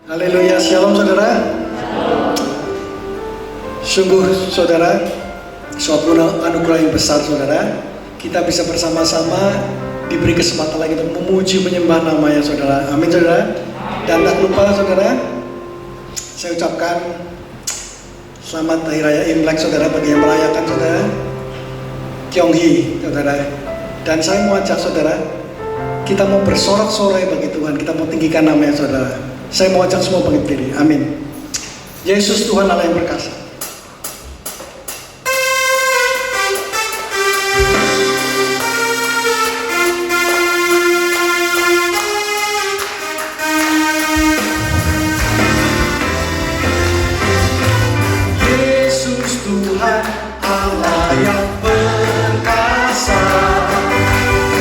Haleluya, shalom saudara. Sungguh saudara, suatu anugerah yang besar saudara. Kita bisa bersama-sama diberi kesempatan lagi untuk memuji menyembah namanya saudara. Amin saudara. Dan tak lupa saudara, saya ucapkan selamat Hari Raya Imlek saudara bagi yang merayakan saudara. Kyonghi saudara. Dan saya mau ajak saudara, kita mau bersorak-sorai bagi Tuhan, kita mau tinggikan namanya saudara. Saya mau ajak semua bangkit diri, amin. Yesus Tuhan Allah yang perkasa. Yesus Tuhan Allah yang perkasa,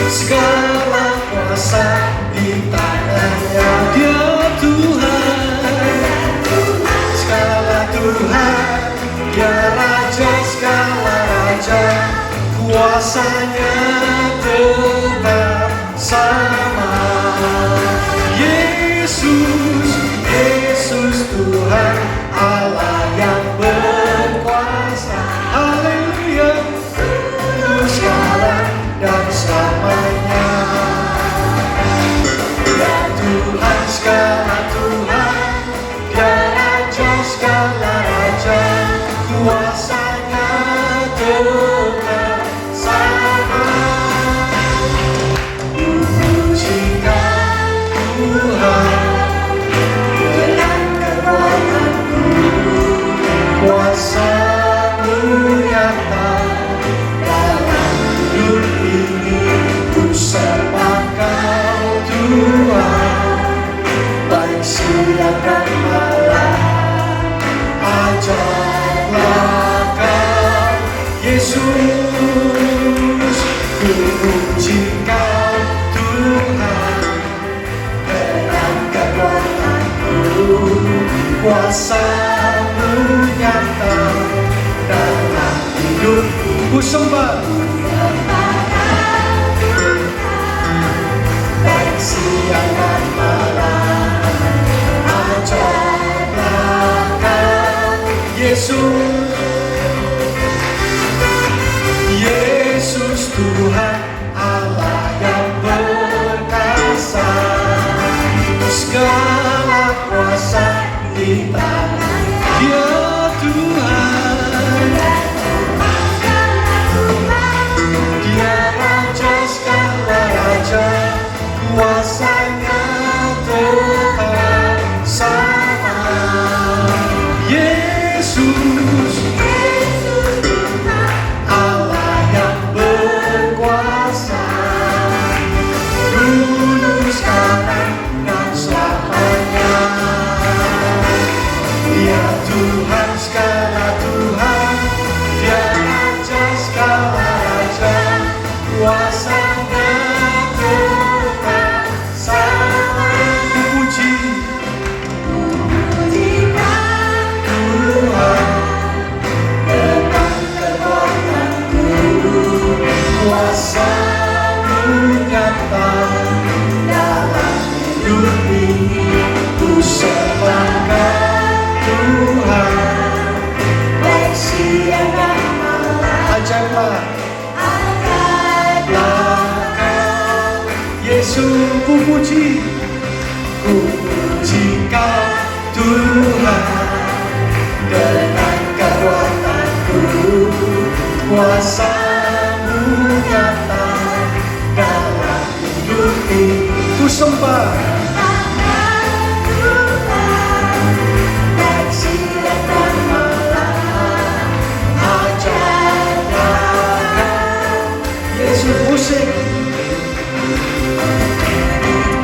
segala kuasa di tangannya. Dia Tuhan, Dia Raja segala raja, kuasanya tetap sama. Yesus, Yesus Tuhan Allah yang berkuasa. Haleluya, untuk sekarang dan selamanya. Ya Tuhan segala Tuhan, Dia Raja segala raja, kuasanya tetap sama. Pujikan Tuhan dengan kekuatanku, kuasa-Mu nyata dalam hidup ini. Ku sembah Kau Tuhan, baik siang dan malam. Ajarlah Kau Yesus, ku puji Kau Tuhan dengan kekuatanku, kuasa-Mu nyata dalam hidupku. Ku sembah baik siang dan malam. Ajarlah Kau Yesus, Yesus Tuhan Allah yang perkasa, segala kuasa di tangan Dia Tuhan, Dia Raja segala raja, kuasanya tetap sama. Yesus, Allah yang berkuasa, dulu sekarang dan selamanya. Dia Tuhan segala Tuhan, Dia Raja segala raja, kuasanya tetap sama. Puji kuasa-Mu nyata dalam hidup ini. Ku sembah Tuhan, baik siang dan malam. Ajarlah Kau Yesus, ku puji Kau Tuhan dengan kekuatanku, kuasa-Mu nyata dalam hidup ini. Ku sembah baik siang dan malam. Ajarlah Kau Yesus. Musik,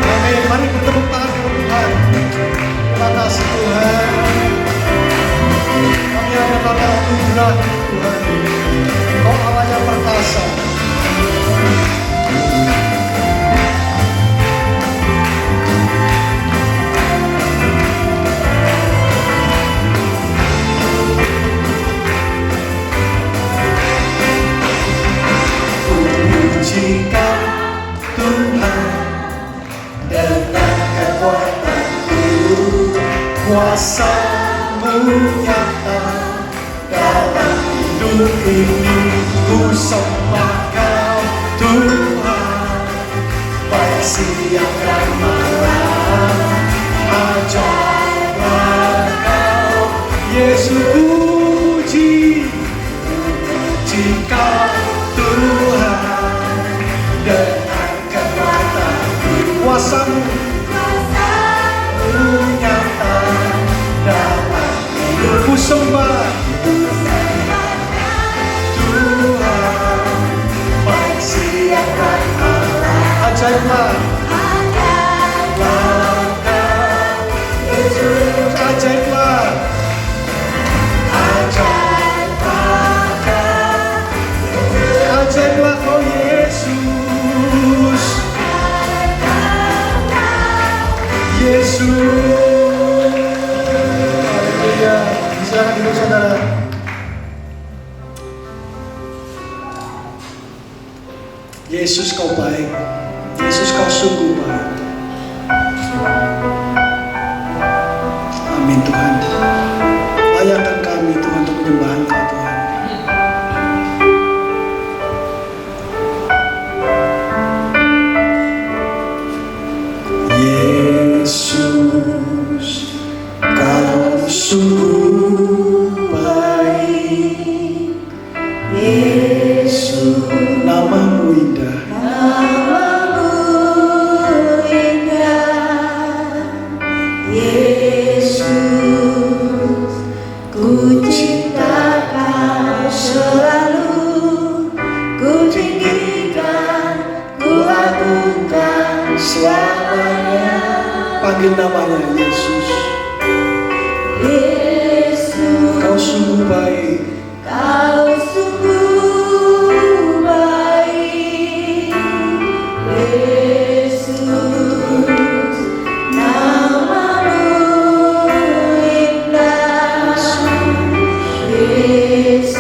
amin. Mari bertepuk tangan kepada Tuhan. Terima kasih Tuhan, kami hanya tanda anugerah Tuhan. Kau Allah yang perkasa. Kuasa-Mu nyata dalam hidup ini. Ku sembah Kau Tuhan, baik siang dan malam. Ajaiblah Kau Yesus, puji Kau Tuhan, dengan kekuatan kuasa-Mu nyata dalam hidupku. Sembah Tuhan, baik siang dan malam. Ajaiblah Kau Yesus, ajaiblah ajaiblah Kau Yesus, Yesus. Haleluya. Silakan duduk saudara. Yesus Kau baik, Yesus Kau sungguh baik. Amin Tuhan. Layakkan kami Tuhan untuk menyembah Engkau Tuhan. Yesus, Kau sungguh baik. Yesus, nama-Mu indah. Yesus, ku cinta Kau selalu, ku tinggikan, ku agungkan selamanya. Panggil namanya Yesus. Yesus, Kau sungguh baik. Kau sungguh baik. Yesus, nama-Mu indah. Yesus,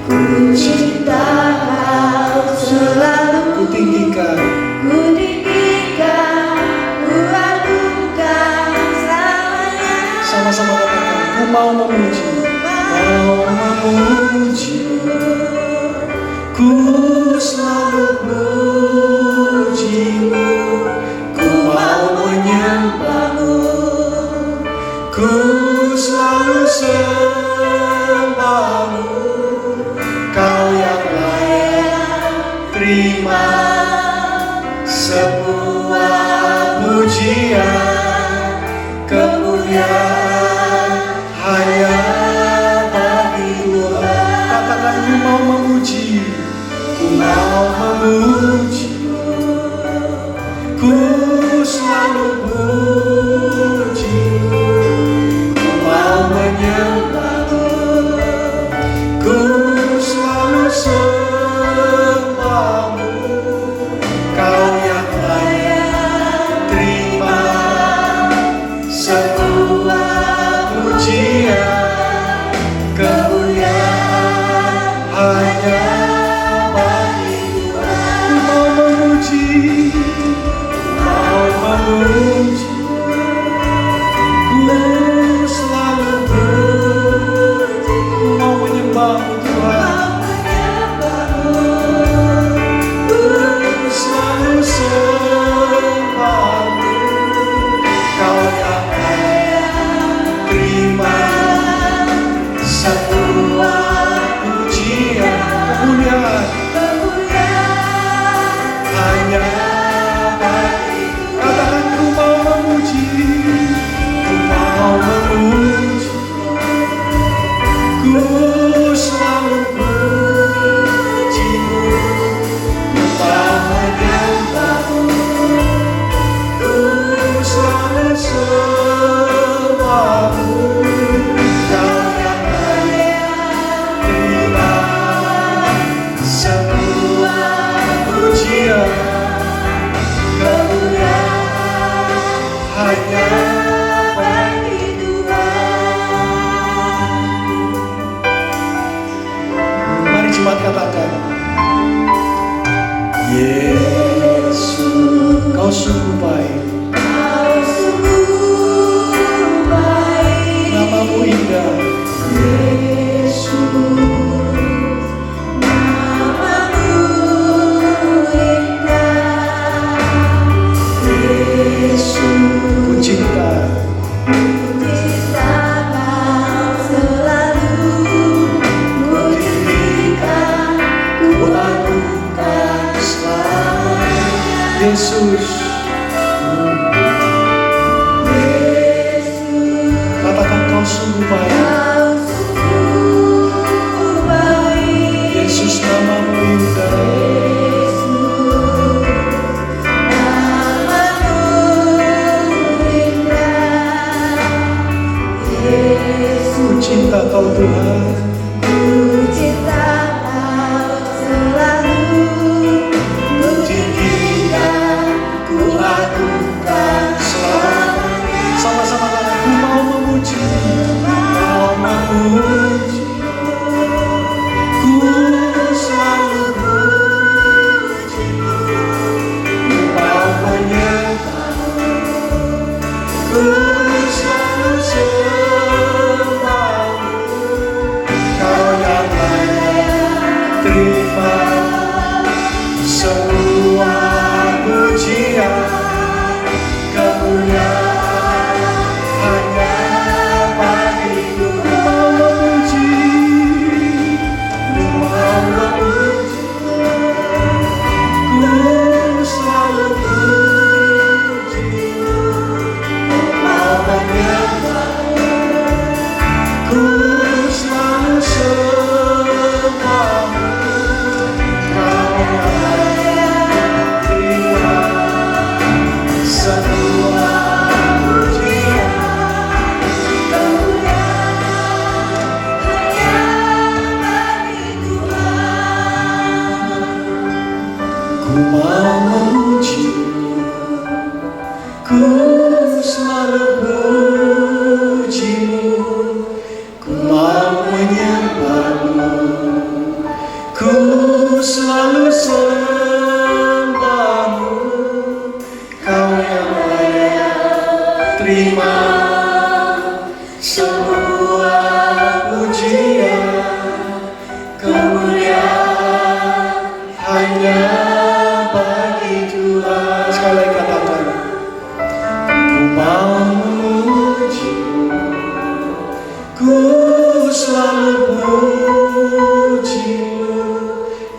ku cinta Kau selalu, Ku tinggikan, ku tinggikan, ku agungkan selamanya. sama-sama katakan, ku mau memuji, mau memuji. Ku selalu memuji-Mu, ku mau menyembah-Mu, ku selalu sembah-Mu. Kau yang layak terima semua pujian, kemuliaan hanya bagi Tuhan. Katakan, ku mau memuji, ku mau memuji, ku selalu puji, ku mau menyembah-Mu, ku selalu sembah-Mu. Kau yang layak terima semua pujian, kemuliaan hanya bagi Tuhan. Ku mau memuji, mau memuji, ku selalu puji, ku mau menyembah-Mu Tuhan. Selalu sembah-Mu, Kau yang layak terima semua pujian, kemuliaan hanya bagi. Katakan, ku mau memuji, ku mau memuji, ku selalu puji-Mu, ku mau menyembah-Mu, ku selalu sembah-Mu. Kau yang layak terima semua pujian, kemuliaan hanya bagi Tuhan. Mari jemaat katakan, Yesus, Kau sungguh baik. Kau sungguh Yesus. Katakan kau sungguh baik. Yesus namamu indah. Ku cinta kau Tuhan. Sama-sama ku mau memuji, mau memuji, ku selalu puji, ku mau menyembah, ku selalu sembah, kau yang layak terima semua pujian, kemuliaan. Ku mau memuji, ku selalu pujimu, ku mau menyembahmu, ku selalu sembahmu, kau yang layak terima semua pujian, kemuliaan hanya bagi Tuhan. Sekali lagi katakan, ku mau memuji, ku selalu pujimu,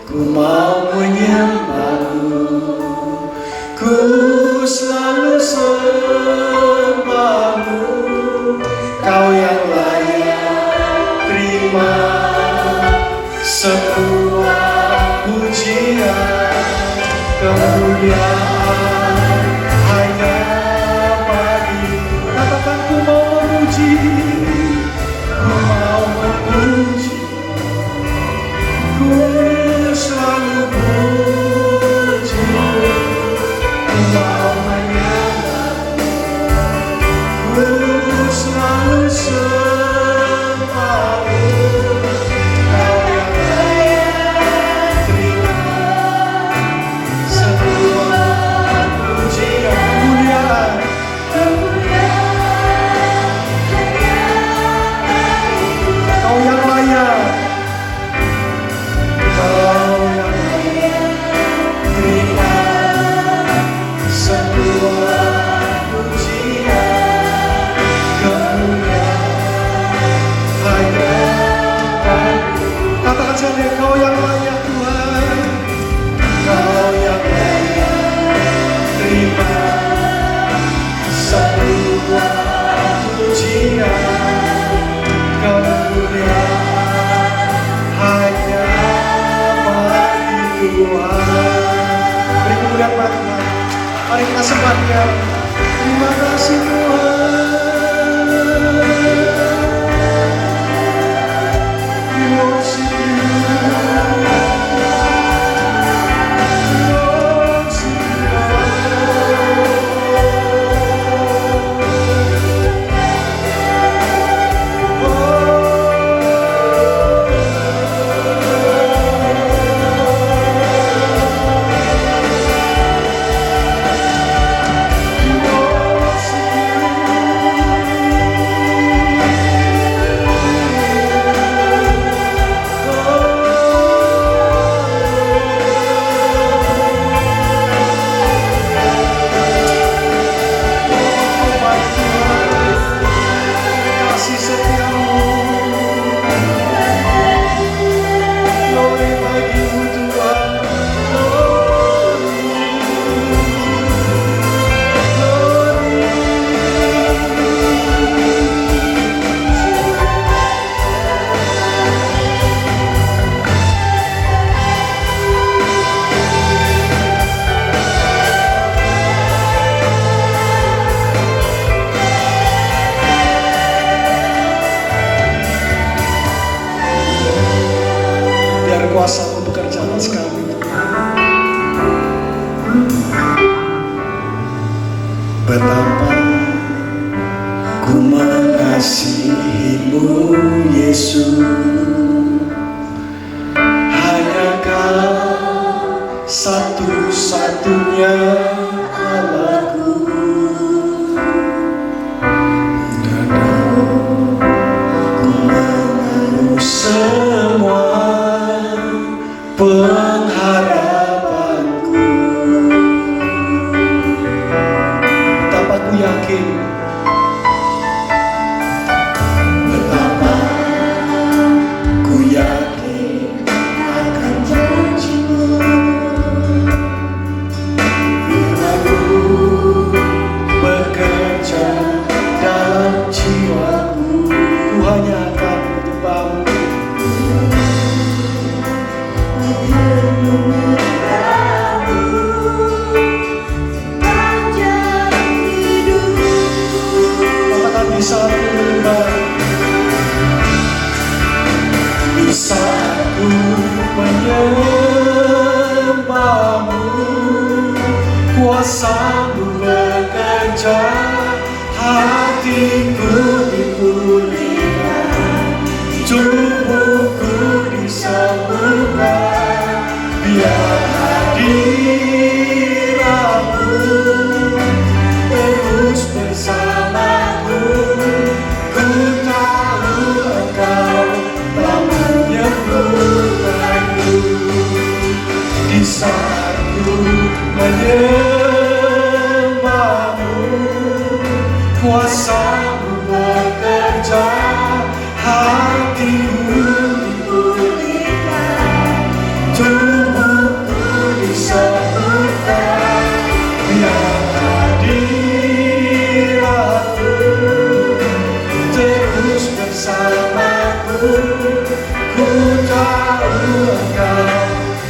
ku mau menyembahmu, ku selalu sembahmu, kau yang layak terima semua pujian, kemuliaan hanya bagi. Katakan ku mau memuji, ku mau memuji, ku selalu puji, ku mau menyembah, ku selalu sembah, kau yang layak terima semua pujian, kemuliaan. Kau yang layak, kau yang layak terima semua pujian, kemuliaan hanya bagi. Katakan sekali, kau yang layak Tuhan, kau yang layak terima semua pujian, kemuliaan hanya bagi Tuhan. Beri kemuliaan bagi Tuhan. Mari kita sembahkan. Terima kasih Tuhan. We worship you. We worship you. Betapa ku mengasihimu Yesus, hanya Kau satu-satunya Allahku. Dan ku menaruh semua pengharapanku. Betapa ku yakin, betapa ku yakin akan janji-Mu. Firman-Mu bekerja dalam jiwaku, ku hanya akan menyembah-Mu. Apakah bisa aku menyembah? Bisa aku menyembah-Mu, kuasa-Mu bekerja, hatiku dipulihkan, tubuhku disembuhkan, biar hadirat-Mu terus bersamaku. Ku tahu Engkau telah menyembuhkanku. Di saat ku menyembah-Mu, kuasa-Mu bekerja, hatiku dipulihkan, tubuhku disembuhkan, biar hadirat-Mu terus bersamaku. Ku tahu Engkau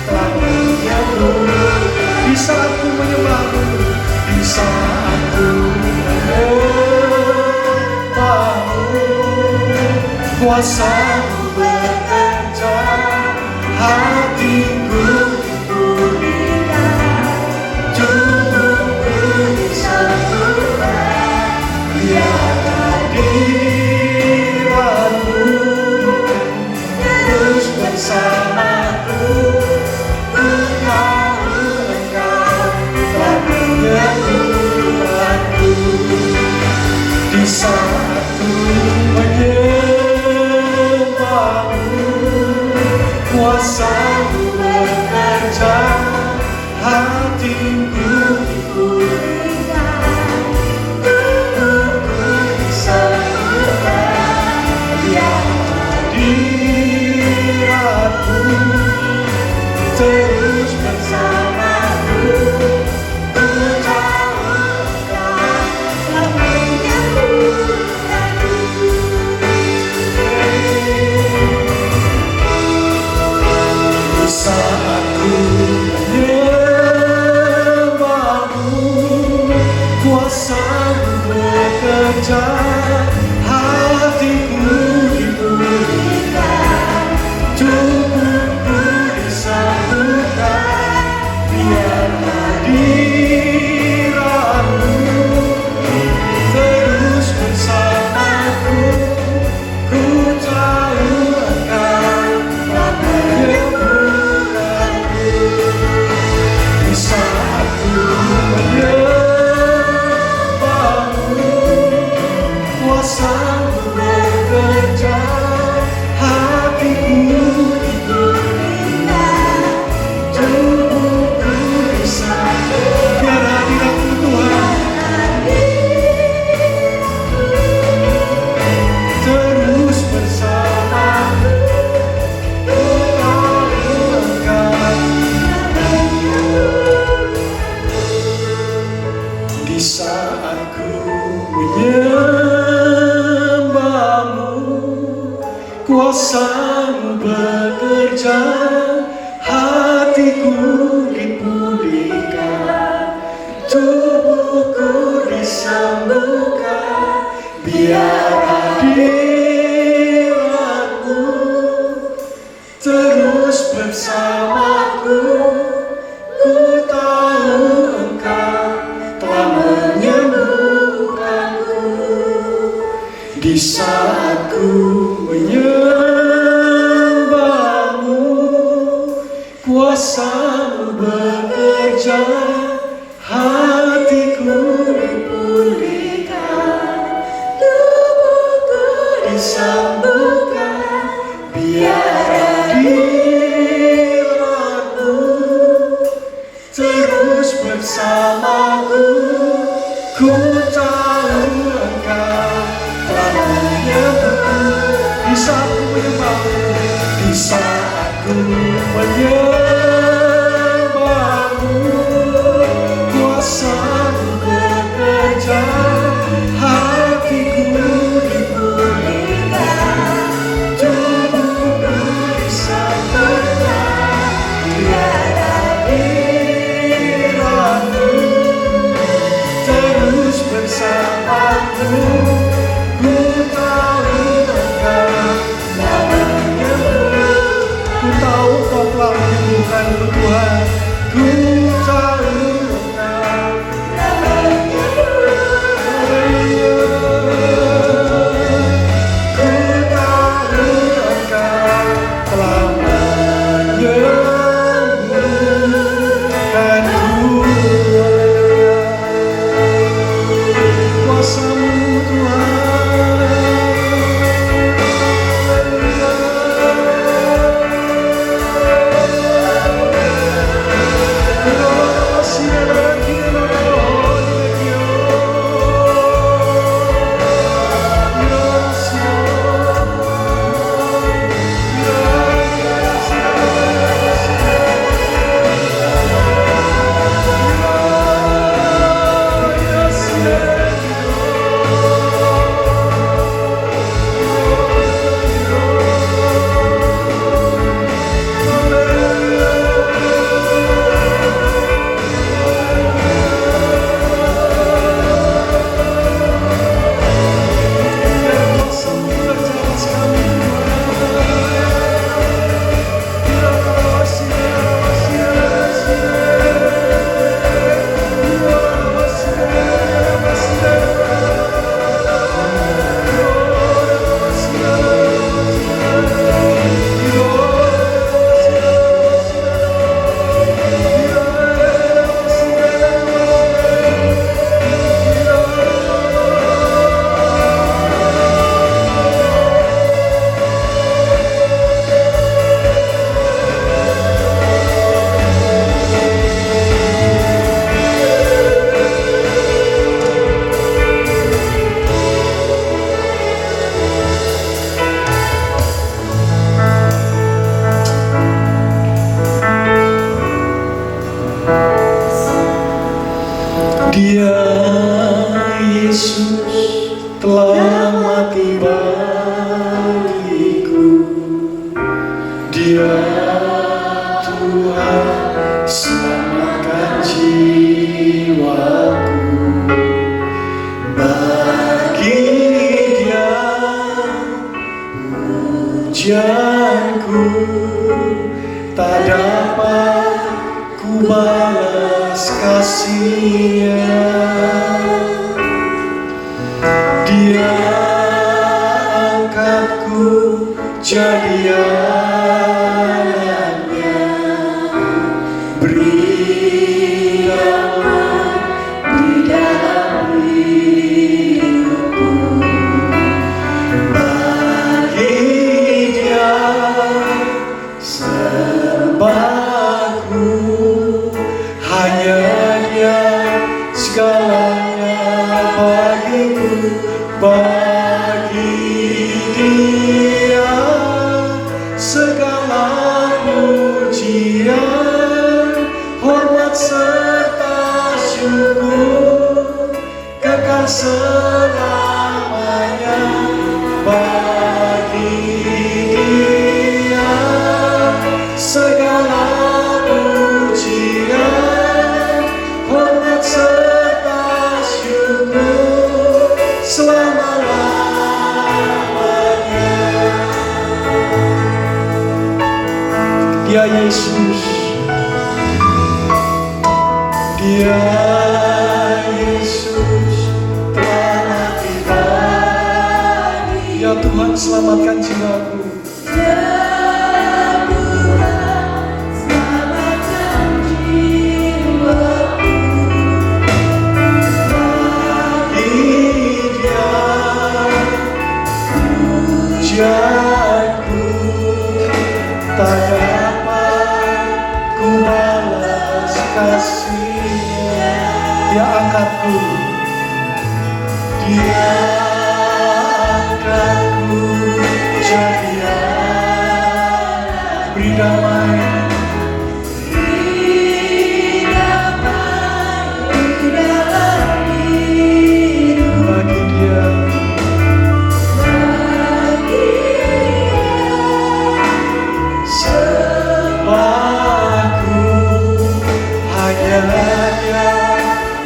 telah menyembuhkan. Di saat ku menyembah-Mu, di saat ku menyembah-Mu, kuasa-Mu bekerja, hatiku dipulihkan, tubuhku disembuhkan, biar hadirat-Mu terus bersamaku. Ku tahu Engkau telah menyembuhkanku. Di saat ku menyembah-Mu, kuasa-Mu bekerja, hatiku dipulihkan, tubuhku disembuhkan, biar hadirat-Mu terus bersamaku. Ku tahu Engkau telah menyembuhkanku. Di saat ku menyembah-Mu, kuasa-Mu bekerja, hatiku dipulihkan, tubuhku disembuhkan, biar hadirat-Mu terus bersamaku. Ku tahu Engkau telah menyembuhkanku. Di saat ku menyembah-Mu, kuasa-Mu bekerja, hatiku dipulihkan, tubuhku disembuhkan. Biar hadirat-Mu Tuhan terus bersamaku. Ku tahu Engkau di saat ku menyembah-Mu, kuasa-Mu bekerja, hatiku dipulihkan, tubuhku disembuhkan, biar hadirat-Mu terus bersamaku. Ku tahu Engkau telah menyembuhkanku. ku tahu Engkau telah menyembuhkan. Ku tahu Engkau telah menyembuhkan Tuhan. Ku tahu Engkau telah menyembuhkan. Ku tahu Engkau telah menyembuhkanku. Kuasa-Mu Dia Yesus telah mati bagiku. Dia Tuhan selamatkan jiwaku. Bagi Dia pujianku tak dapat ku balas kasih-Nya. Dia angkatku jadi anaknya, beri damai di dalam hidupku. Bagi Dia sembahku, hanya Dia segalanya bagiku. Bagi Dia segala pujian, hormat serta syukur kekal selamanya. Bagi Dia segala pujian, hormat serta syukur selama-lamanya. Dia Yesus, Dia Yesus telah mati bagi. Ya Tuhan, selamatkan jiwaku. Pujianku tak dapat ku balas kasih-Nya. Dia angkatku, Dia angkatku jadi anak. Beri damai di dalam hidup. Bagi Dia sembahku, hanya Dia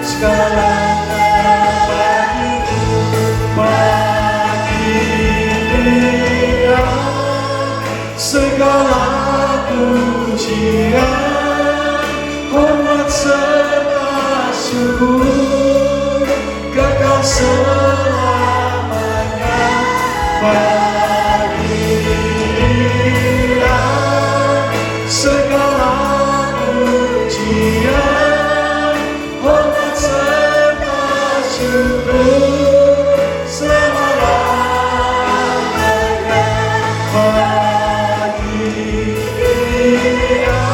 segalanya bagiku. pujian, hormat serta syukur kekal selamanya bagi Dia. Segala pujian, hormat serta syukur selamanya bagi Dia.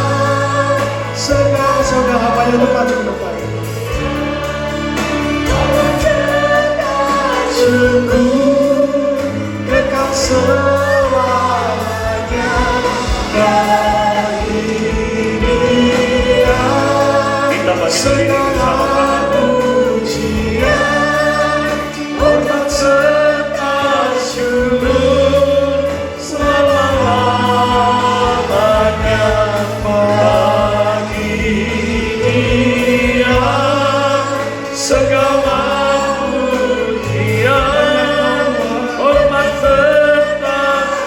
Segala saudara hambanya depan cukup depan. Syukur kekal selamanya bagi Dia. Segala pujian, hormat serta syukur selamanya bagi Dia. Segala pujian, hormat serta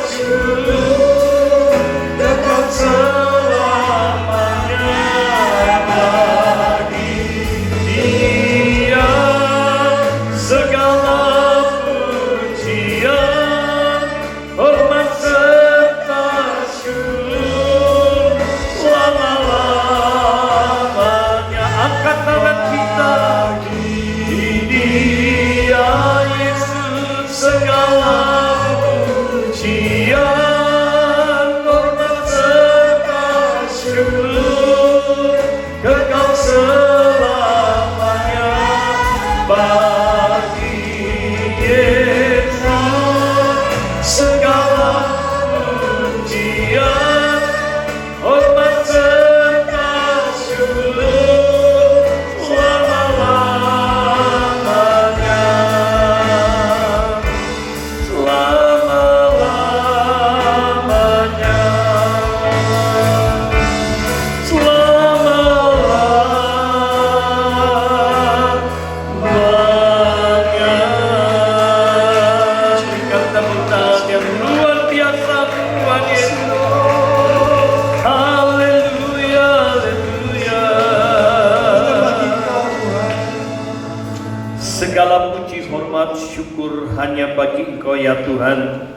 syukur kekal selamanya bagi Dia. Segala pujian, hormat serta syukur selama-lamanya. Angkat tangan kita bagi Dia Yesus. Segala pujian, hormat serta syukur kekal selamanya bagi Yesus. Segala pujian, hormat serta syukur selama-lamanya. Selama-lamanya. Selama-lamanya. Berikan tepuk tangan yang luar biasa Tuhan Yesus. Haleluya, haleluya. Segala puji, hormat, syukur hanya bagi Engkau ya Tuhan.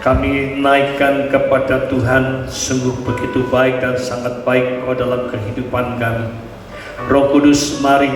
Kami naikkan kepada Tuhan, sungguh begitu baik dan sangat baik Engkau dalam kehidupan kami. Roh Kudus, mari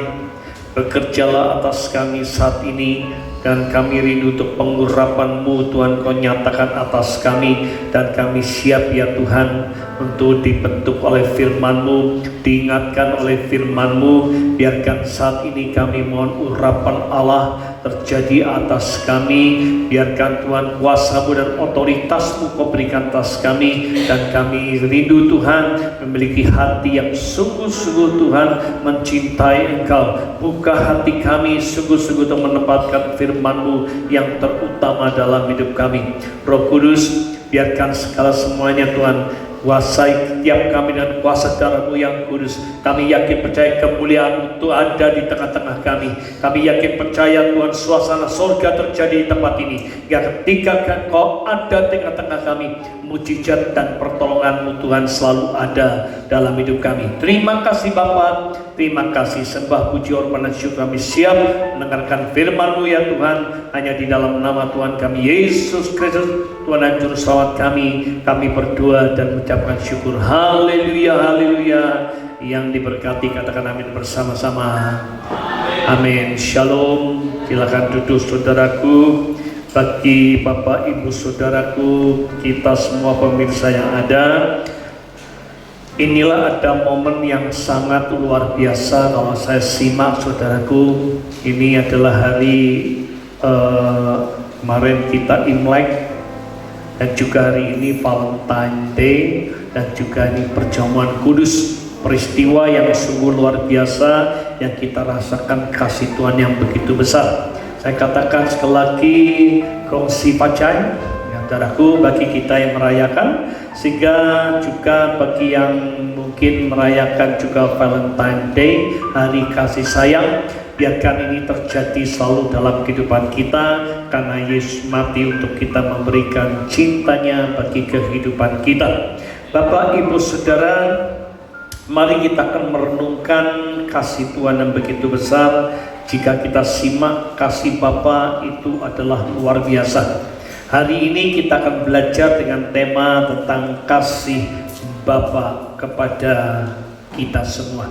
bekerjalah atas kami saat ini, dan kami rindu untuk pengurapan-Mu Tuhan. Kau nyatakan atas kami, dan kami siap ya Tuhan untuk dibentuk oleh firman-Mu, diingatkan oleh firman-Mu. Biarkan saat ini kami mohon urapan Allah terjadi atas kami. Biarkan Tuhan kuasa-Mu dan otoritas-Mu Kau berikan atas kami, dan kami rindu Tuhan memiliki hati yang sungguh-sungguh Tuhan mencintai Engkau. Buka hati kami sungguh-sungguh untuk menempatkan firman-Mu yang terutama dalam hidup kami. Roh Kudus, biarkan segala semuanya Tuhan, kuasai setiap kami dengan kuasa darah-Mu yang kudus. Kami yakin percaya kemuliaan itu ada di tengah-tengah kami. Kami yakin percaya Tuhan suasana surga terjadi di tempat ini. Ya, ketika Kau ada di tengah-tengah kami, mujizat dan pertolongan-Mu Tuhan selalu ada dalam hidup kami. Terima kasih Bapa, terima kasih, sembah puji hormat dan syukur kami siap mendengarkan firman-Mu ya Tuhan. Hanya di dalam nama Tuhan kami Yesus Kristus, Tuhan dan Juru Selamat kami berdoa dan mengucapkan syukur. Haleluya, haleluya. Yang diberkati katakan amin bersama-sama. Amin. Shalom. Silakan duduk saudaraku. Bagi Bapak Ibu saudaraku, kita semua pemirsa yang ada, inilah ada momen yang sangat luar biasa kalau saya simak saudaraku. Ini adalah hari kemarin kita Imlek, dan juga hari ini Valentine Day, dan juga ini perjamuan kudus. Peristiwa yang sungguh luar biasa yang kita rasakan kasih Tuhan yang begitu besar. Saya katakan sekali lagi, kongsi pacai saudaraku bagi kita yang merayakan, sehingga juga bagi yang mungkin merayakan juga Valentine Day, hari kasih sayang. Biarkan ini terjadi selalu dalam kehidupan kita, karena Yesus mati untuk kita memberikan cintanya bagi kehidupan kita. Bapak, Ibu, Saudara, mari kita akan merenungkan kasih Tuhan yang begitu besar. Jika kita simak, kasih Bapa itu adalah luar biasa. Hari ini kita akan belajar dengan tema tentang kasih Bapa kepada kita semua.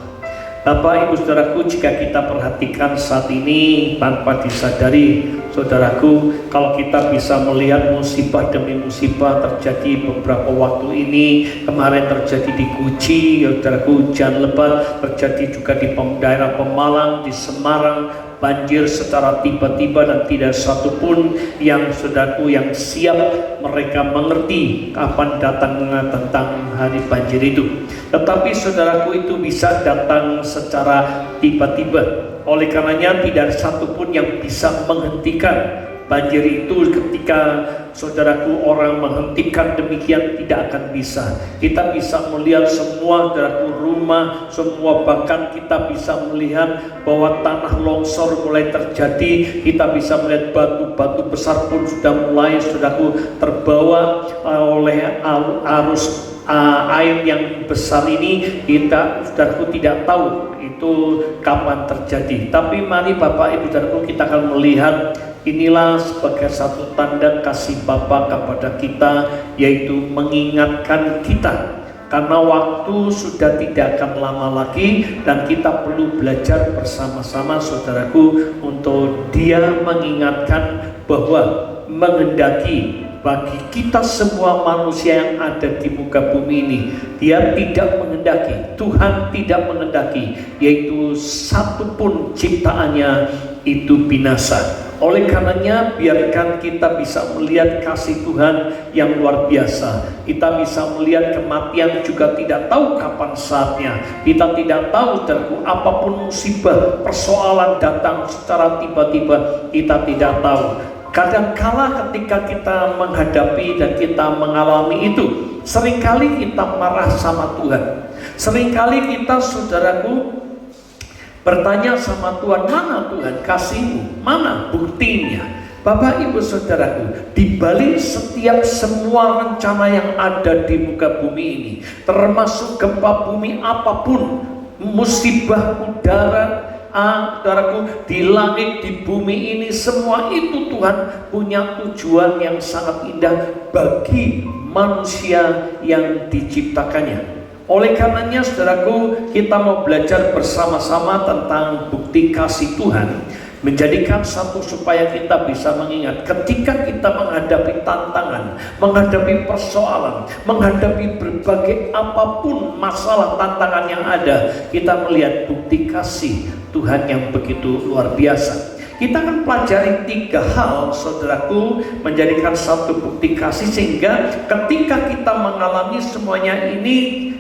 Bapak, Ibu, Saudaraku, jika kita perhatikan saat ini tanpa disadari, Saudaraku, kalau kita bisa melihat musibah demi musibah terjadi beberapa waktu ini, kemarin terjadi di Guci, Saudaraku, hujan lebat, terjadi juga di daerah Pemalang, di Semarang, banjir secara tiba-tiba dan tidak satupun yang Saudaraku yang siap, mereka mengerti kapan datangnya tentang hari banjir itu. Tetapi Saudaraku, itu bisa datang secara tiba-tiba. Oleh karenanya tidak ada satupun yang bisa menghentikan banjir itu. Ketika Saudaraku orang menghentikan demikian, tidak akan bisa. Kita bisa melihat semua, Saudaraku, rumah, semua, bahkan kita bisa melihat bahwa tanah longsor mulai terjadi. Kita bisa melihat batu-batu besar pun sudah mulai, Saudaraku, terbawa oleh arus air yang besar ini. Kita, Saudaraku, tidak tahu itu kapan terjadi. Tapi mari Bapak, Ibu, Saudaraku, kita akan melihat inilah sebagai satu tanda kasih Bapa kepada kita, yaitu mengingatkan kita. Karena waktu sudah tidak akan lama lagi dan kita perlu belajar bersama-sama, Saudaraku, untuk Dia mengingatkan bahwa menghendaki bagi kita semua manusia yang ada di muka bumi ini, Dia tidak menghendaki, Tuhan tidak menghendaki, yaitu satupun ciptaannya itu binasa. Oleh karenanya biarkan kita bisa melihat kasih Tuhan yang luar biasa. Kita bisa melihat kematian juga tidak tahu kapan saatnya. Kita tidak tahu, Saudaraku, apapun musibah, persoalan datang secara tiba-tiba, kita tidak tahu. Kadangkala ketika kita menghadapi dan kita mengalami itu, seringkali kita marah sama Tuhan. Seringkali kita, Saudaraku, bertanya sama Tuhan, mana Tuhan kasih-Mu? Mana buktinya? Bapak, Ibu, Saudaraku, di balik setiap semua rencana yang ada di muka bumi ini, termasuk gempa bumi apapun, musibah udara, Saudaraku, di langit, di bumi ini, semua itu Tuhan punya tujuan yang sangat indah bagi manusia yang diciptakannya. Oleh karenanya, Saudaraku, kita mau belajar bersama-sama tentang bukti kasih Tuhan, menjadikan satu supaya kita bisa mengingat ketika kita menghadapi tantangan, menghadapi persoalan, menghadapi berbagai apapun masalah tantangan yang ada, kita melihat bukti kasih Tuhan yang begitu luar biasa. Kita akan pelajari 3 hal, Saudaraku, menjadikan satu bukti kasih sehingga ketika kita mengalami semuanya ini,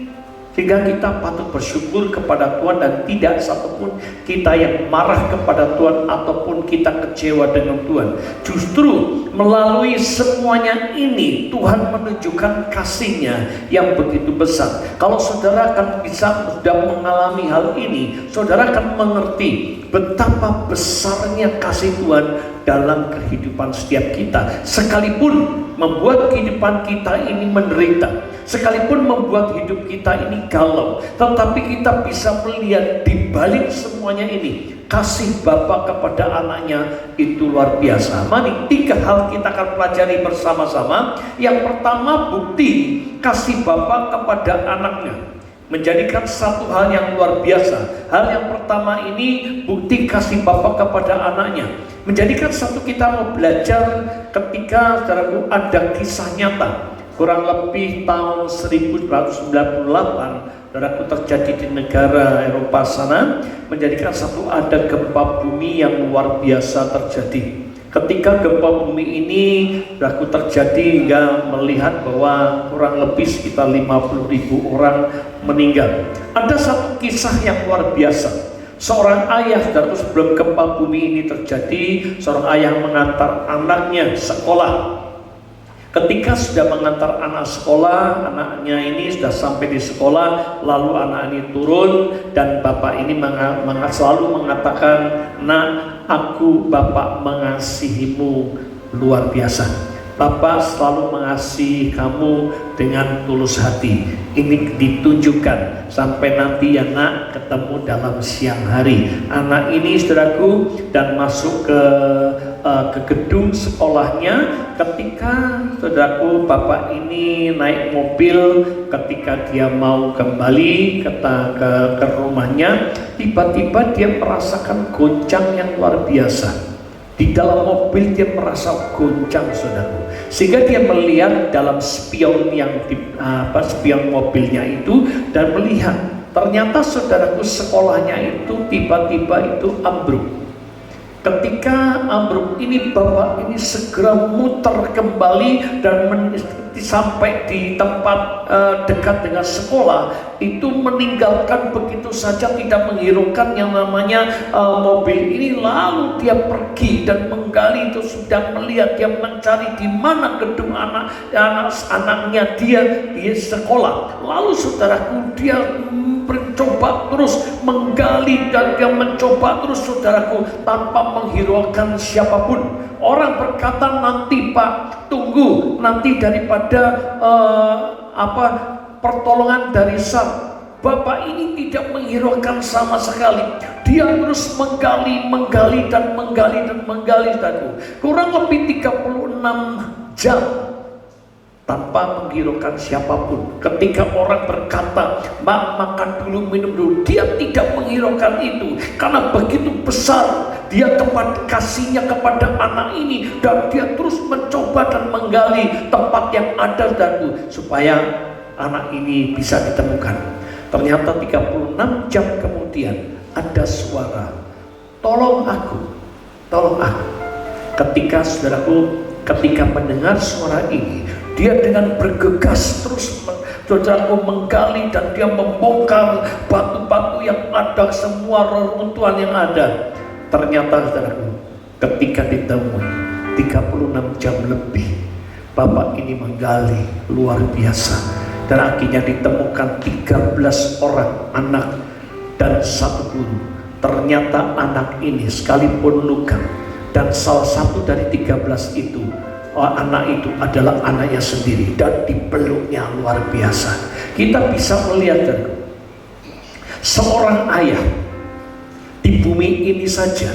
sehingga kita patut bersyukur kepada Tuhan dan tidak satupun kita yang marah kepada Tuhan ataupun kita kecewa dengan Tuhan. Justru melalui semuanya ini Tuhan menunjukkan kasih-Nya yang begitu besar. Kalau saudara akan bisa sudah mengalami hal ini, saudara akan mengerti betapa besarnya kasih Tuhan dalam kehidupan setiap kita. Sekalipun membuat kehidupan kita ini menderita, sekalipun membuat hidup kita ini galau, tetapi kita bisa melihat di balik semuanya ini kasih Bapa kepada anaknya itu luar biasa. Mari 3 hal kita akan pelajari bersama-sama. Yang pertama, bukti kasih Bapa kepada anaknya, menjadikan satu hal yang luar biasa. Hal yang pertama ini bukti kasih Bapa kepada anaknya, menjadikan satu kita mau belajar ketika, saudaraku, ada kisah nyata. Kurang lebih tahun 1998, saudaraku, terjadi di negara Eropa sana, menjadikan satu ada gempa bumi yang luar biasa terjadi. Ketika gempa bumi ini, saudaraku, terjadi hingga melihat bahwa kurang lebih sekitar 50.000 orang meninggal. Ada satu kisah yang luar biasa. Seorang ayah, saudaraku, sebelum gempa bumi ini terjadi, seorang ayah mengantar anaknya sekolah. Ketika sudah mengantar anak sekolah, anaknya ini sudah sampai di sekolah, lalu anak ini turun dan bapak ini selalu mengatakan, "Nak, aku Bapak mengasihimu luar biasa." Bapa selalu mengasihi kamu dengan tulus hati. Ini ditunjukkan sampai nanti ya nak ketemu dalam siang hari. Anak ini saudaraku dan masuk ke gedung sekolahnya. Ketika saudaraku bapak ini naik mobil, ketika dia mau kembali ke rumahnya, tiba-tiba dia merasakan goncang yang luar biasa. Di dalam mobil dia merasa goncang saudaraku, sehingga dia melihat dalam spion yang spion mobilnya itu dan melihat ternyata saudaraku sekolahnya itu tiba-tiba itu ambruk. Ketika ambruk ini bapak ini segera muter kembali dan sampai di tempat dekat dengan sekolah itu meninggalkan begitu saja, tidak menghiraukan yang namanya mobil ini. Lalu dia pergi dan menggali, itu sudah melihat, dia mencari di mana gedung anaknya dia di sekolah. Lalu saudaraku dia mencoba terus menggali dan dia mencoba terus saudaraku tanpa menghiraukan siapapun. Orang berkata, nanti Pak, tunggu nanti daripada pertolongan dari SAR. Bapak ini tidak menghiraukan sama sekali. Dia terus menggali dan menggali. Kurang lebih 36 jam tanpa menghiraukan siapapun. Ketika orang berkata, "Mak, makan dulu, minum dulu," dia tidak menghiraukan itu karena begitu besar dia kasihnya kepada anak ini, dan dia terus mencoba dan menggali tempat yang ada supaya anak ini bisa ditemukan. Ternyata 36 jam kemudian ada suara, "Tolong aku, tolong aku." Ketika mendengar suara ini, dia dengan bergegas terus saudaraku menggali dan dia membongkar batu-batu yang ada, semua reruntuhan yang ada. Ternyata saudaraku, ketika ditemui 36 jam lebih, bapak ini menggali luar biasa, dan akhirnya ditemukan 13 orang anak dan 1 guru. Ternyata anak ini sekalipun luka, dan salah satu dari 13 itu, anak itu adalah anaknya sendiri dan dipeluknya luar biasa. Kita bisa melihat seorang ayah di bumi ini saja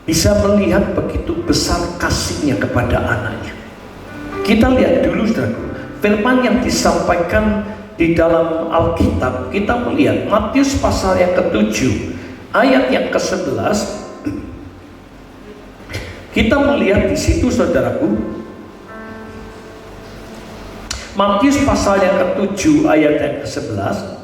bisa melihat begitu besar kasihnya kepada anaknya. Kita lihat dulu saudaraku, firman yang disampaikan di dalam Alkitab. Kita melihat Matius pasal yang ke-7 ayat yang ke-11. Kita melihat di situ saudaraku, Matius pasal yang ke-7 ayat yang ke-11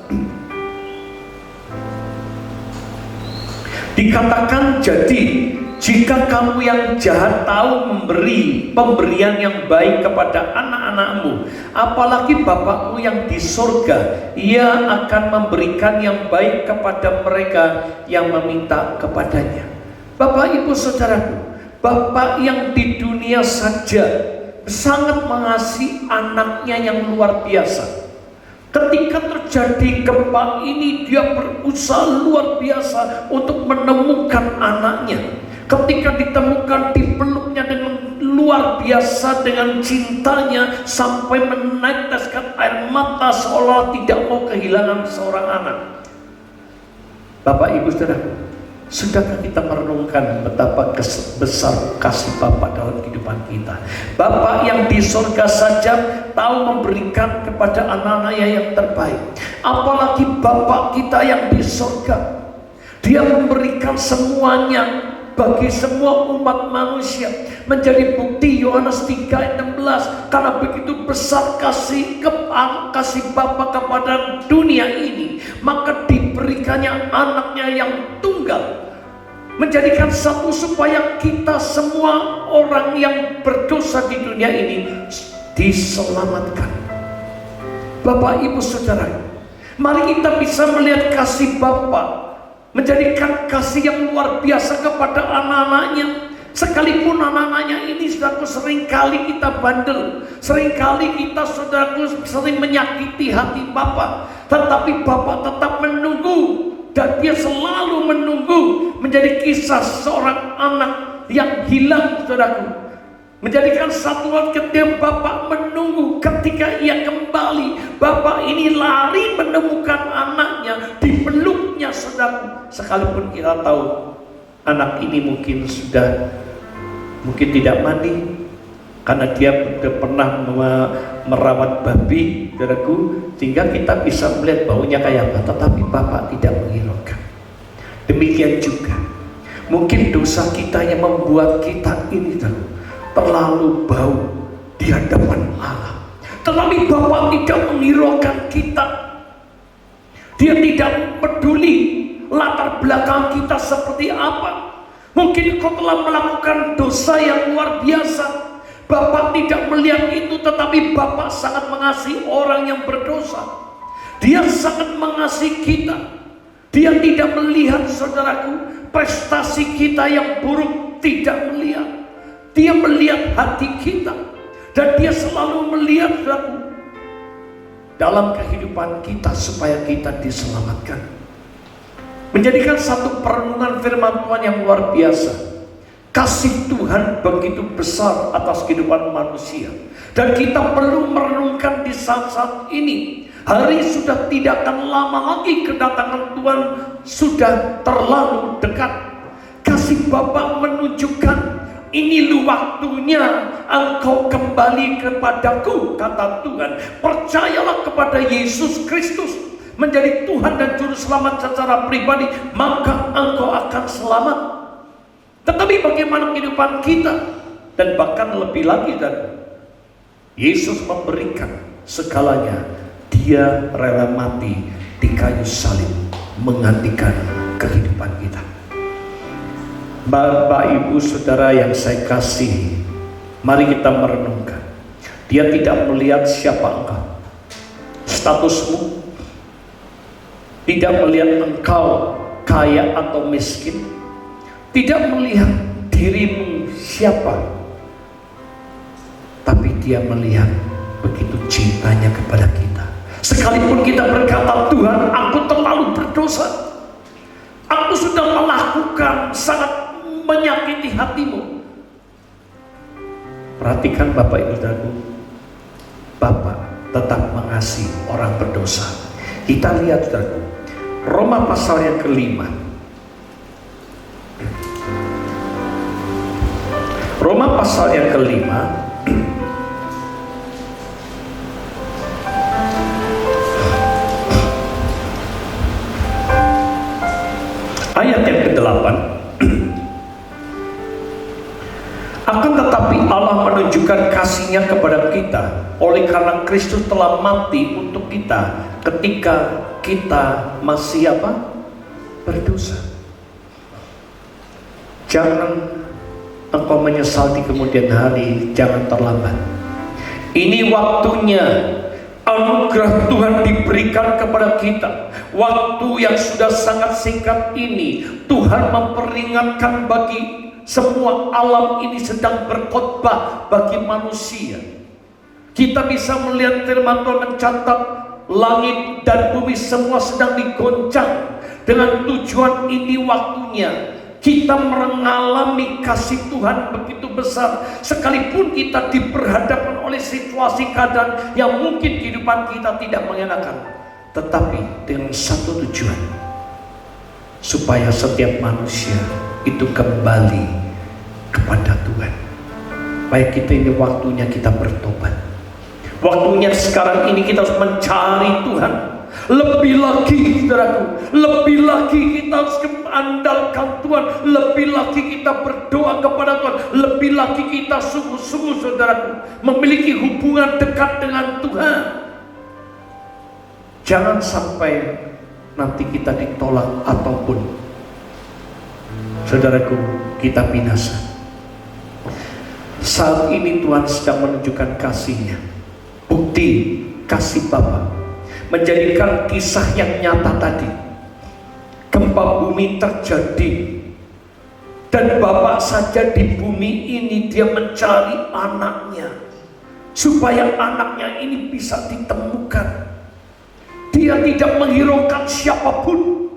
dikatakan, "Jadi jika kamu yang jahat tahu memberi pemberian yang baik kepada anak-anakmu, apalagi Bapakmu yang di sorga, Ia akan memberikan yang baik kepada mereka yang meminta kepadanya." Bapak Ibu Saudaraku, Bapak yang di dunia saja sangat mengasihi anaknya yang luar biasa. Ketika terjadi gempa ini, dia berusaha luar biasa untuk menemukan anaknya. Ketika ditemukan, dipeluknya dengan luar biasa, dengan cintanya sampai meneteskan air mata seolah tidak mau kehilangan seorang anak. Bapak Ibu Saudara, sudahkah kita merenungkan betapa besar kasih Bapa dalam kehidupan kita? Bapa yang di surga saja tahu memberikan kepada anak-anaknya yang terbaik, apalagi Bapa kita yang di surga. Dia memberikan semuanya bagi semua umat manusia. Menjadi bukti Yohanes 3:16, karena begitu besar kasih Bapa kepada dunia ini, maka diberikannya anaknya yang tunggal, menjadikan satu supaya kita semua orang yang berdosa di dunia ini diselamatkan. Bapak Ibu Saudara, mari kita bisa melihat kasih Bapa, menjadikan kasih yang luar biasa kepada anak-anaknya. Sekalipun anak-anaknya ini saudaraku seringkali kita bandel, seringkali kita saudaraku sering menyakiti hati Bapa, tetapi Bapa tetap menunggu, dan dia selalu menunggu. Menjadi kisah seorang anak yang hilang saudaraku, Menjadikan satu waktu ketika Bapak menunggu ketika ia kembali. Bapak ini lari menemukan anaknya, dipeluknya saudara. Sekalipun kita tahu anak ini mungkin tidak mandi karena dia sudah pernah merawat babi, saudaraku, sehingga kita bisa melihat baunya kayak apa. Tetapi Bapak tidak menghiraukan. Demikian juga mungkin dosa kita yang membuat kita ini terlalu bau di hadapan Allah. Tetapi Bapak tidak menghiraukan kita. Dia tidak peduli latar belakang kita seperti apa. Mungkin kau telah melakukan dosa yang luar biasa. Bapak tidak melihat itu, tetapi Bapak sangat mengasihi orang yang berdosa. Dia sangat mengasihi kita. Dia tidak melihat, saudaraku, prestasi kita yang buruk, tidak melihat. Dia melihat hati kita. Dan dia selalu melihat, saudaraku, dalam kehidupan kita supaya kita diselamatkan. Menjadikan satu perenungan firman Tuhan yang luar biasa. Kasih Tuhan begitu besar atas kehidupan manusia. Dan kita perlu merenungkan di saat-saat ini. Hari sudah tidak akan lama lagi, kedatangan Tuhan sudah terlalu dekat. Kasih Bapa menunjukkan, ini waktunya engkau kembali kepadaku, kata Tuhan. Percayalah kepada Yesus Kristus menjadi Tuhan dan Juru Selamat secara pribadi, maka engkau akan selamat. Tetapi bagaimana kehidupan kita? Dan bahkan lebih lagi, dan Yesus memberikan segalanya. Dia rela mati di kayu salib menggantikan kehidupan kita. Bapak, Ibu, Saudara yang saya kasihi, mari kita merenungkan. Dia tidak melihat siapa engkau, statusmu, tidak melihat engkau kaya atau miskin, tidak melihat dirimu siapa, tapi dia melihat begitu cintanya kepada kita. Sekalipun kita berkata, Tuhan, aku terlalu berdosa, aku sudah melakukan sangat menyakiti hatimu. Perhatikan Bapak Ibu Saudaraku, Bapak tetap mengasihi orang berdosa. Kita lihat, Saudaraku, Roma pasal yang kelima. Roma pasal yang kelima, ayat yang ke-8. Akan tetapi Allah menunjukkan kasih-Nya kepada kita oleh karena Kristus telah mati untuk kita ketika kita masih apa? Berdosa. Jangan engkau menyesal di kemudian hari, jangan terlambat. Ini waktunya anugerah Tuhan diberikan kepada kita. Waktu yang sudah sangat singkat ini, Tuhan memperingatkan bagi semua alam ini sedang berkhotbah bagi manusia. Kita bisa melihat firman Tuhan mencatat langit dan bumi semua sedang digoncang. Dengan tujuan ini waktunya kita mengalami kasih Tuhan begitu besar. Sekalipun kita diperhadapkan oleh situasi keadaan yang mungkin kehidupan kita tidak mengenakan, tetapi dengan satu tujuan, supaya setiap manusia itu kembali kepada Tuhan. Baik, kita ini waktunya kita bertobat. Waktunya sekarang ini kita harus mencari Tuhan. Lebih lagi, saudaraku, lebih lagi kita harus mengandalkan Tuhan. Lebih lagi kita berdoa kepada Tuhan. Lebih lagi kita sungguh-sungguh, saudaraku, memiliki hubungan dekat dengan Tuhan. Jangan sampai nanti kita ditolak ataupun, saudaraku, kita binasa. Saat ini Tuhan sedang menunjukkan kasih-Nya, bukti kasih Bapa, menjadikan kisah yang nyata tadi. Gempa bumi terjadi, dan Bapak saja di bumi ini dia mencari anaknya, supaya anaknya ini bisa ditemukan. Dia tidak menghiraukan siapapun,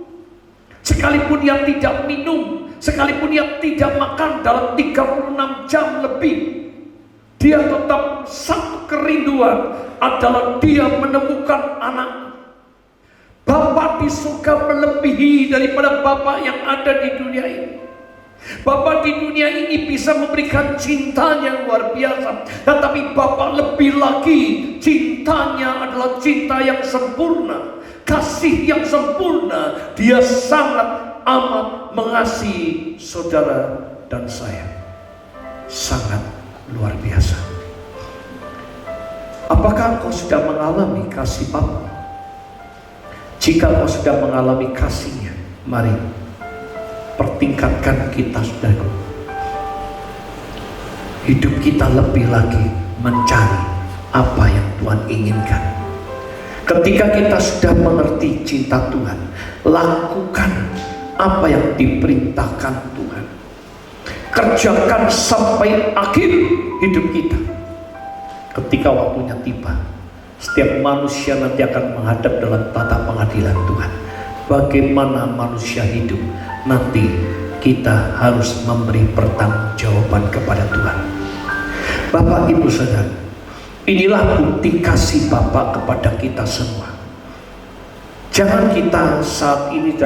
sekalipun yang tidak minum, sekalipun yang tidak makan dalam 36 jam lebih. Dia tetap satu kerinduan adalah dia menemukan anak. Bapa di surga melebihi daripada Bapa yang ada di dunia ini. Bapa di dunia ini bisa memberikan cinta yang luar biasa, tetapi Bapa lebih lagi, cintanya adalah cinta yang sempurna, kasih yang sempurna. Dia sangat amat mengasihi saudara dan saya, sangat luar biasa. Apakah kau sudah mengalami kasih Bapa? Jika kau sudah mengalami kasihnya, mari pertingkatkan kita, saudaraku. Hidup kita lebih lagi mencari apa yang Tuhan inginkan. Ketika kita sudah mengerti cinta Tuhan, lakukan apa yang diperintahkan Tuhan. Kerjakan sampai akhir hidup kita. Ketika waktunya tiba, setiap manusia nanti akan menghadap dalam tata pengadilan Tuhan. Bagaimana manusia hidup, nanti kita harus memberi pertanggungjawaban kepada Tuhan. Bapak, Ibu, Saudara, inilah bukti kasih Bapa kepada kita semua. Jangan kita saat ini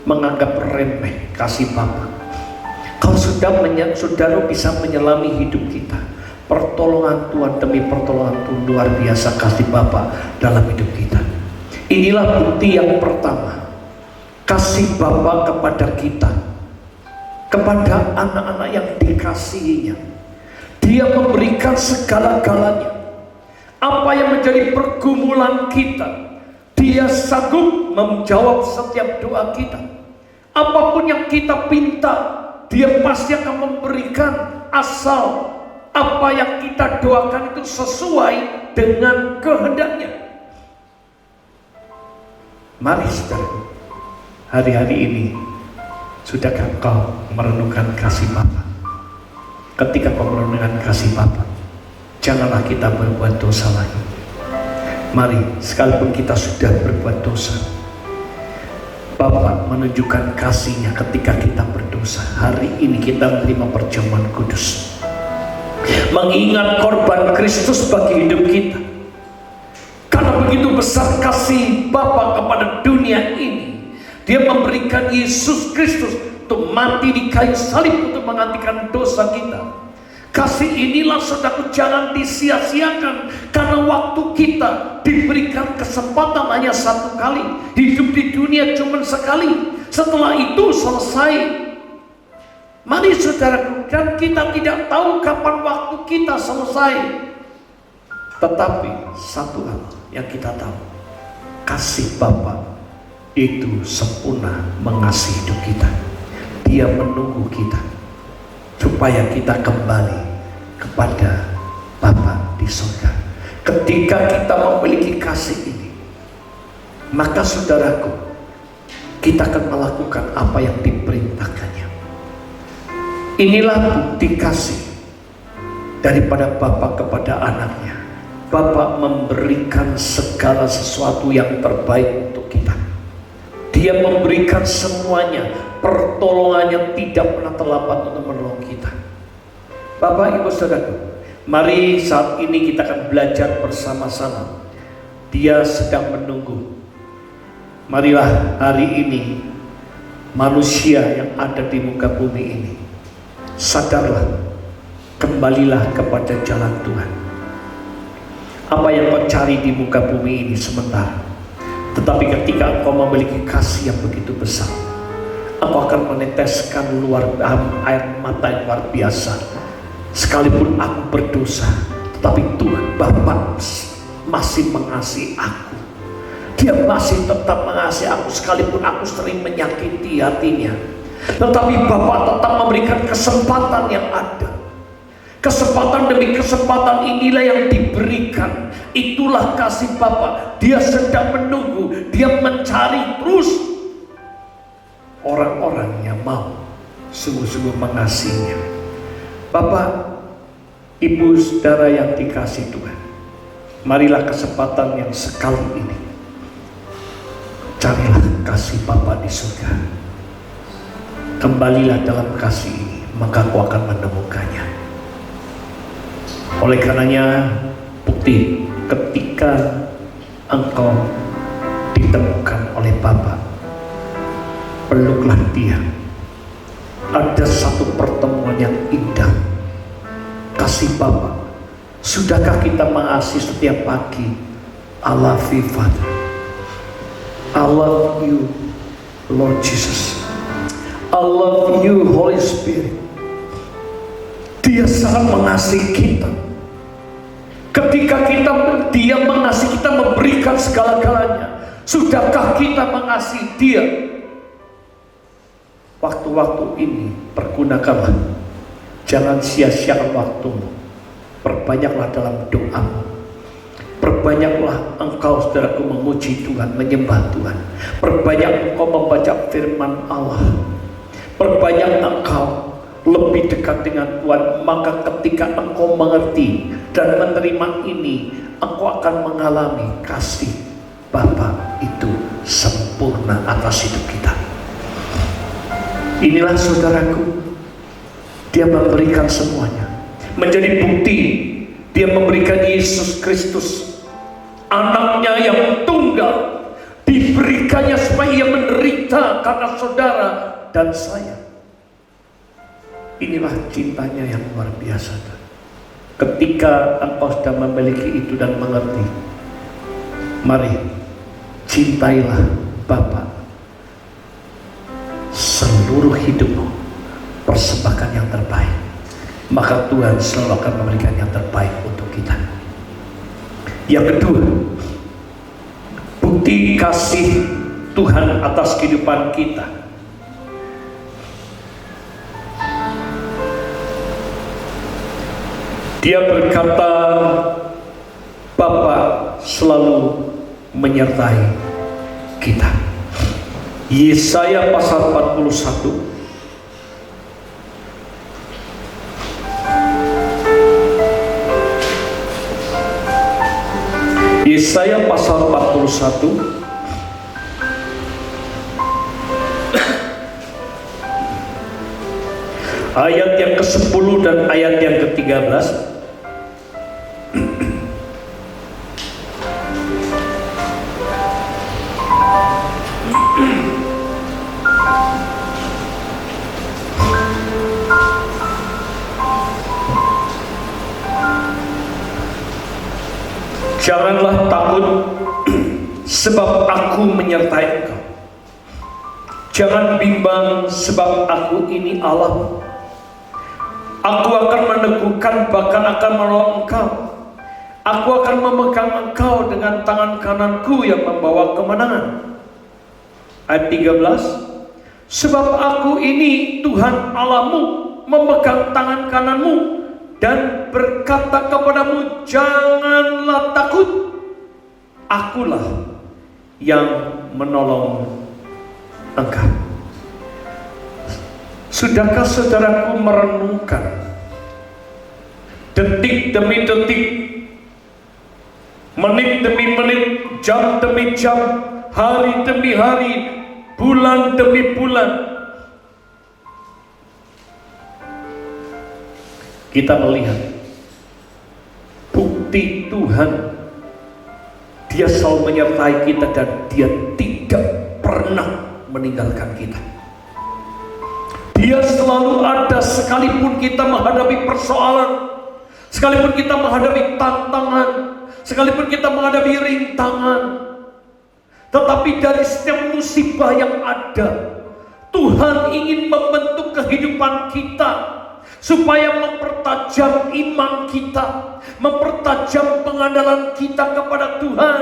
menganggap remeh kasih Bapa. Kalau saudara bisa menyelami hidup kita, pertolongan Tuhan demi pertolongan Tuhan, luar biasa kasih Bapa dalam hidup kita. Inilah bukti yang pertama, kasih Bapa kepada kita, kepada anak-anak yang dikasihinya. Dia memberikan segala-galanya. Apa yang menjadi pergumulan kita, Dia sanggup menjawab setiap doa kita. Apapun yang kita pinta, Dia pasti akan memberikan, asal apa yang kita doakan itu sesuai dengan kehendaknya. Mari saudara, hari-hari ini sudahkah kau merenungkan kasih Bapa? Ketika kau merenungkan kasih Bapa, janganlah kita berbuat dosa lagi. Mari, sekalipun kita sudah berbuat dosa, Bapa menunjukkan kasih-Nya ketika kita berdosa. Hari ini kita menerima perjamuan kudus, mengingat korban Kristus bagi hidup kita. Karena begitu besar kasih Bapa kepada dunia ini, Dia memberikan Yesus Kristus untuk mati di kayu salib untuk menggantikan dosa kita. Kasih inilah, saudaraku, jangan disia-siakan, karena waktu kita diberikan kesempatan hanya satu kali. Hidup di dunia cuma sekali, setelah itu selesai. Mari saudaraku, dan kita tidak tahu kapan waktu kita selesai. Tetapi satu hal yang kita tahu, kasih Bapa itu sempurna mengasihi hidup kita. Dia menunggu kita supaya kita kembali kepada Bapa di surga. Ketika kita memiliki kasih ini, maka saudaraku, kita akan melakukan apa yang diperintahkannya. Inilah bukti kasih daripada Bapa kepada anaknya. Bapa memberikan segala sesuatu yang terbaik untuk kita. Dia memberikan semuanya. Pertolongannya tidak pernah terlambat untuk menolong kita. Bapak, Ibu, Saudaraku, mari saat ini kita akan belajar bersama-sama. Dia sedang menunggu. Marilah hari ini manusia yang ada di muka bumi ini, sadarlah, kembalilah kepada jalan Tuhan. Apa yang kau cari di muka bumi ini sementara, tetapi ketika engkau memiliki kasih yang begitu besar, aku akan meneteskan air mata yang luar biasa. Sekalipun aku berdosa, tetapi Tuhan Bapa masih mengasihi aku. Dia masih tetap mengasihi aku, sekalipun aku sering menyakiti hatinya. Tetapi Bapa tetap memberikan kesempatan yang ada. Kesempatan demi kesempatan inilah yang diberikan. Itulah kasih Bapa. Dia sedang menunggu, Dia mencari terus orang-orang yang mau sungguh-sungguh mengasihinya. Bapak, Ibu, Saudara yang dikasihi Tuhan, marilah kesempatan yang sekali ini, carilah kasih Bapa di surga. Kembalilah dalam kasih ini, maka kau akan menemukannya. Oleh karenanya, bukti ketika engkau ditemukan oleh Bapa, peluklah dia. Ada satu pertemuan yang indah. Kasih Bapa. Sudahkah kita mengasihi setiap pagi? I love you, Father. I love you, Lord Jesus. I love you, Holy Spirit. Dia sangat mengasihi kita. Ketika dia mengasihi kita, memberikan segala-galanya. Sudahkah kita mengasihi dia? Waktu-waktu ini pergunakanlah. Jangan sia-siakan waktumu. Perbanyaklah dalam doamu. Perbanyaklah engkau, saudaraku, memuji Tuhan, menyembah Tuhan. Perbanyak engkau membaca firman Allah. Perbanyak engkau lebih dekat dengan Tuhan. Maka ketika engkau mengerti dan menerima ini, engkau akan mengalami kasih Bapa itu sempurna atas hidup kita. Inilah saudaraku, dia memberikan semuanya. Menjadi bukti, dia memberikan Yesus Kristus, anaknya yang tunggal, diberikannya supaya ia menderita karena saudara dan saya. Inilah cintanya yang luar biasa. Ketika engkau sudah memiliki itu dan mengerti, mari cintailah Bapa. Seluruh hidupmu persembahkan yang terbaik, maka Tuhan selalu akan memberikan yang terbaik untuk kita. Yang kedua, bukti kasih Tuhan atas kehidupan kita. Dia berkata, Bapa selalu menyertai kita. Yesaya pasal 41 Yesaya pasal 41 ayat yang ke-10 dan ayat yang ke-13. Janganlah takut, sebab aku menyertai engkau. Jangan bimbang, sebab aku ini Allah. Aku akan meneguhkan, bahkan akan menolong engkau. Aku akan memegang engkau dengan tangan kananku yang membawa kemenangan. Ayat 13. Sebab aku ini Tuhan Allahmu, memegang tangan kananmu dan berkata kepadamu, janganlah takut, akulah yang menolong engkau. Sudahkah saudaraku merenungkan detik demi detik, menit demi menit, jam demi jam, hari demi hari, bulan demi bulan, kita melihat bukti Tuhan, dia selalu menyertai kita dan dia tidak pernah meninggalkan kita. Dia selalu ada sekalipun kita menghadapi persoalan, sekalipun kita menghadapi tantangan, sekalipun kita menghadapi rintangan. Tetapi dari setiap musibah yang ada, Tuhan ingin membentuk kehidupan kita supaya mempertajam iman kita, mempertajam pengandalan kita kepada Tuhan.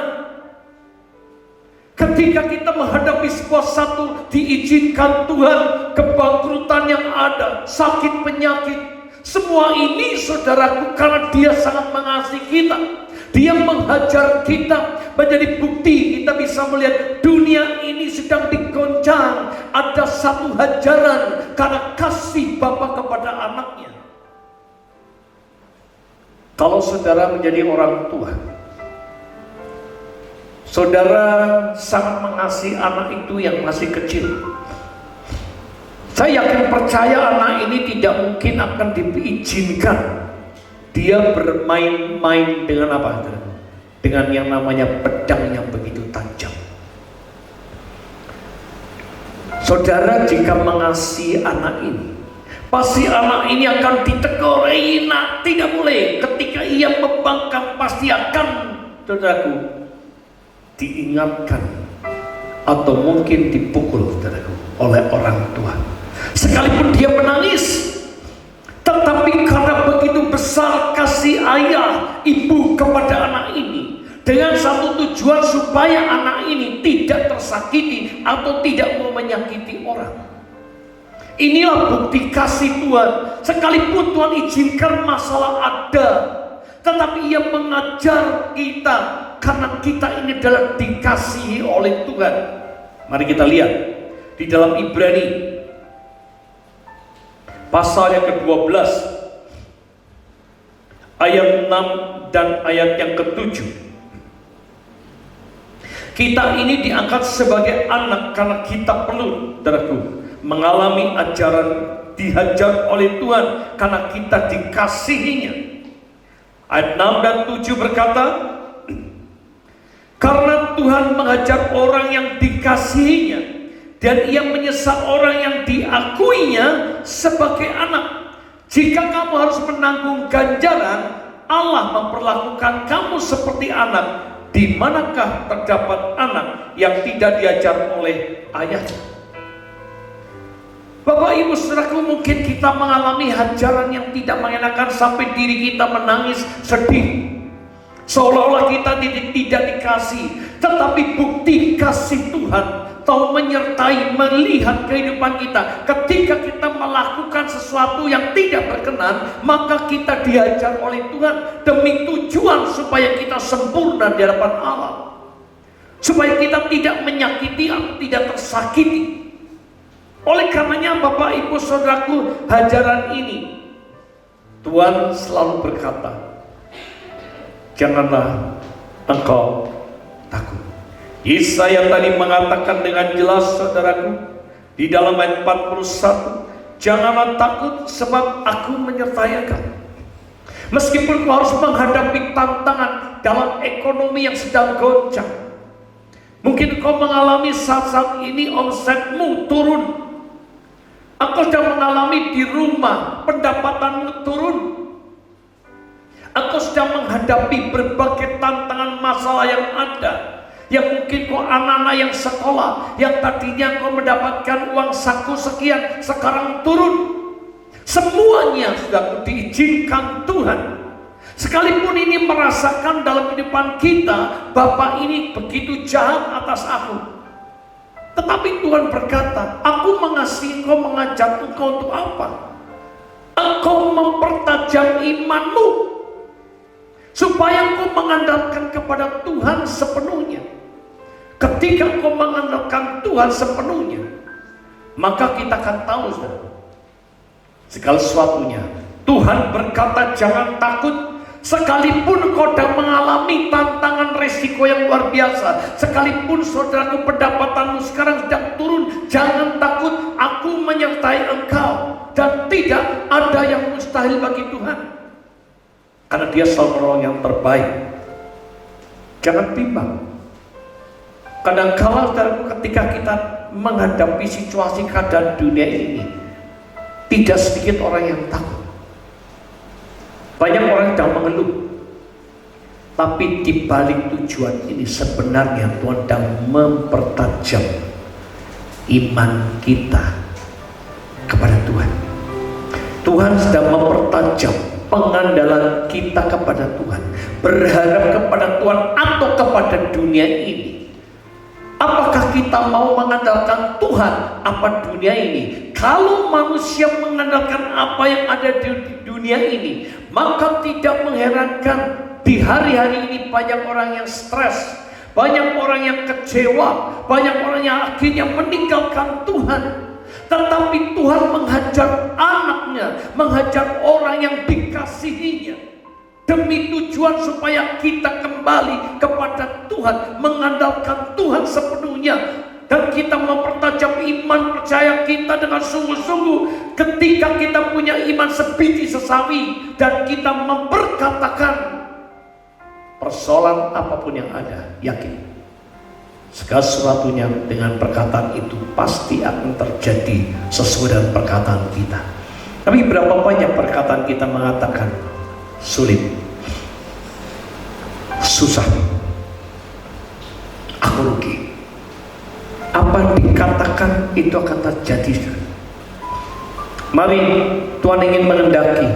Ketika kita menghadapi satu diizinkan Tuhan, kebangkrutan yang ada, sakit penyakit, semua ini saudaraku karena dia sangat mengasihi kita. Dia menghajar kita, menjadi bukti kita bisa melihat dunia ini sedang digoncang. Ada satu hajaran karena kasih Bapa kepada anaknya. Kalau saudara menjadi orang tua, saudara sangat mengasihi anak itu yang masih kecil. Saya yakin percaya anak ini tidak mungkin akan diizinkan dia bermain-main dengan apa? Dengan yang namanya pedang yang begitu tajam. Saudara, jika mengasihi anak ini, pasti anak ini akan ditegur. Nak, tidak boleh. Ketika ia membangkang, pasti akan, saudaraku, diingatkan atau mungkin dipukul, saudaraku, oleh orang tua. Sekalipun dia menangis, tetapi karena begitu besar kasih ayah ibu kepada anak ini, dengan satu tujuan supaya anak ini tidak tersakiti atau tidak mau menyakiti orang. Inilah bukti kasih Tuhan. Sekalipun Tuhan izinkan masalah ada, tetapi ia mengajar kita karena kita ini adalah dikasihi oleh Tuhan. Mari kita lihat di dalam Ibrani pasal yang ke-12 ayat 6 dan ayat yang ke-7. Kita ini diangkat sebagai anak karena kita perlu, saudaraku, mengalami ajaran dihajar oleh Tuhan karena kita dikasihinya. Ayat 6 dan 7 berkata, karena Tuhan mengajar orang yang dikasihinya dan ia menyesal orang yang diakuinya sebagai anak. Jika kamu harus menanggung ganjaran, Allah memperlakukan kamu seperti anak. Di manakah terdapat anak yang tidak diajar oleh ayahnya? Bapak Ibu saudaraku, mungkin kita mengalami hajaran yang tidak mengenakan sampai diri kita menangis sedih, seolah-olah kita tidak dikasih. Tetapi bukti kasih Tuhan tahu menyertai, melihat kehidupan kita. Ketika kita melakukan sesuatu yang tidak berkenan, maka kita diajar oleh Tuhan demi tujuan supaya kita sempurna di hadapan Allah, supaya kita tidak menyakiti atau tidak tersakiti. Oleh karenanya Bapak Ibu Saudaraku, hajaran ini Tuhan selalu berkata, janganlah engkau takut. Yesaya tadi mengatakan dengan jelas, saudaraku, di dalam ayat 41, janganlah takut sebab aku menyertai engkau. Meskipun kau harus menghadapi tantangan dalam ekonomi yang sedang goncang, mungkin kau mengalami saat-saat ini omsetmu turun, engkau sedang mengalami di rumah pendapatanmu turun, engkau sedang menghadapi berbagai tantangan masalah yang ada, yang mungkin kau anak-anak yang sekolah, yang tadinya kau mendapatkan uang saku sekian, sekarang turun. Semuanya sudah diizinkan Tuhan. Sekalipun ini merasakan dalam kehidupan kita, Bapak ini begitu jahat atas aku, tetapi Tuhan berkata, aku mengasihi engkau, mengajar engkau untuk apa? Engkau mempertajam imanmu, supaya engkau mengandalkan kepada Tuhan sepenuhnya. Ketika engkau mengandalkan Tuhan sepenuhnya, maka kita akan tahu, saudara, segala sesuatunya. Tuhan berkata jangan takut. Sekalipun kau sedang mengalami tantangan resiko yang luar biasa, sekalipun saudaraku pendapatanmu sekarang sedang turun, jangan takut, aku menyertai engkau. Dan tidak ada yang mustahil bagi Tuhan, karena Dia selalu menolong yang terbaik. Jangan bimbang. Kadang-kala ketika kita menghadapi situasi keadaan dunia ini, tidak sedikit orang yang takut. Banyak orang sedang mengeluh. Tapi di balik tujuan ini sebenarnya Tuhan sedang mempertajam iman kita kepada Tuhan. Tuhan sedang mempertajam pengandalan kita kepada Tuhan, berharap kepada Tuhan atau kepada dunia ini. Apakah kita mau mengandalkan Tuhan apa dunia ini? Kalau manusia mengandalkan apa yang ada di dunia ini, maka tidak mengherankan di hari-hari ini banyak orang yang stres, banyak orang yang kecewa, banyak orang yang akhirnya meninggalkan Tuhan. Tetapi Tuhan menghajar anaknya, menghajar orang yang dikasihinya, demi tujuan supaya kita kembali kepada Tuhan, mengandalkan Tuhan sepenuhnya, dan kita mempertajam iman percaya kita dengan sungguh-sungguh. Ketika kita punya iman sebiji manusiawi dan kita memperkatakan persoalan apapun yang ada, yakin segala sesuatunya dengan perkataan itu pasti akan terjadi sesuai dengan perkataan kita. Tapi berapa banyak perkataan kita mengatakan sulit, susah, aku rugi. Apa yang dikatakan itu akan terjadi. Mari Tuhan ingin mengendaki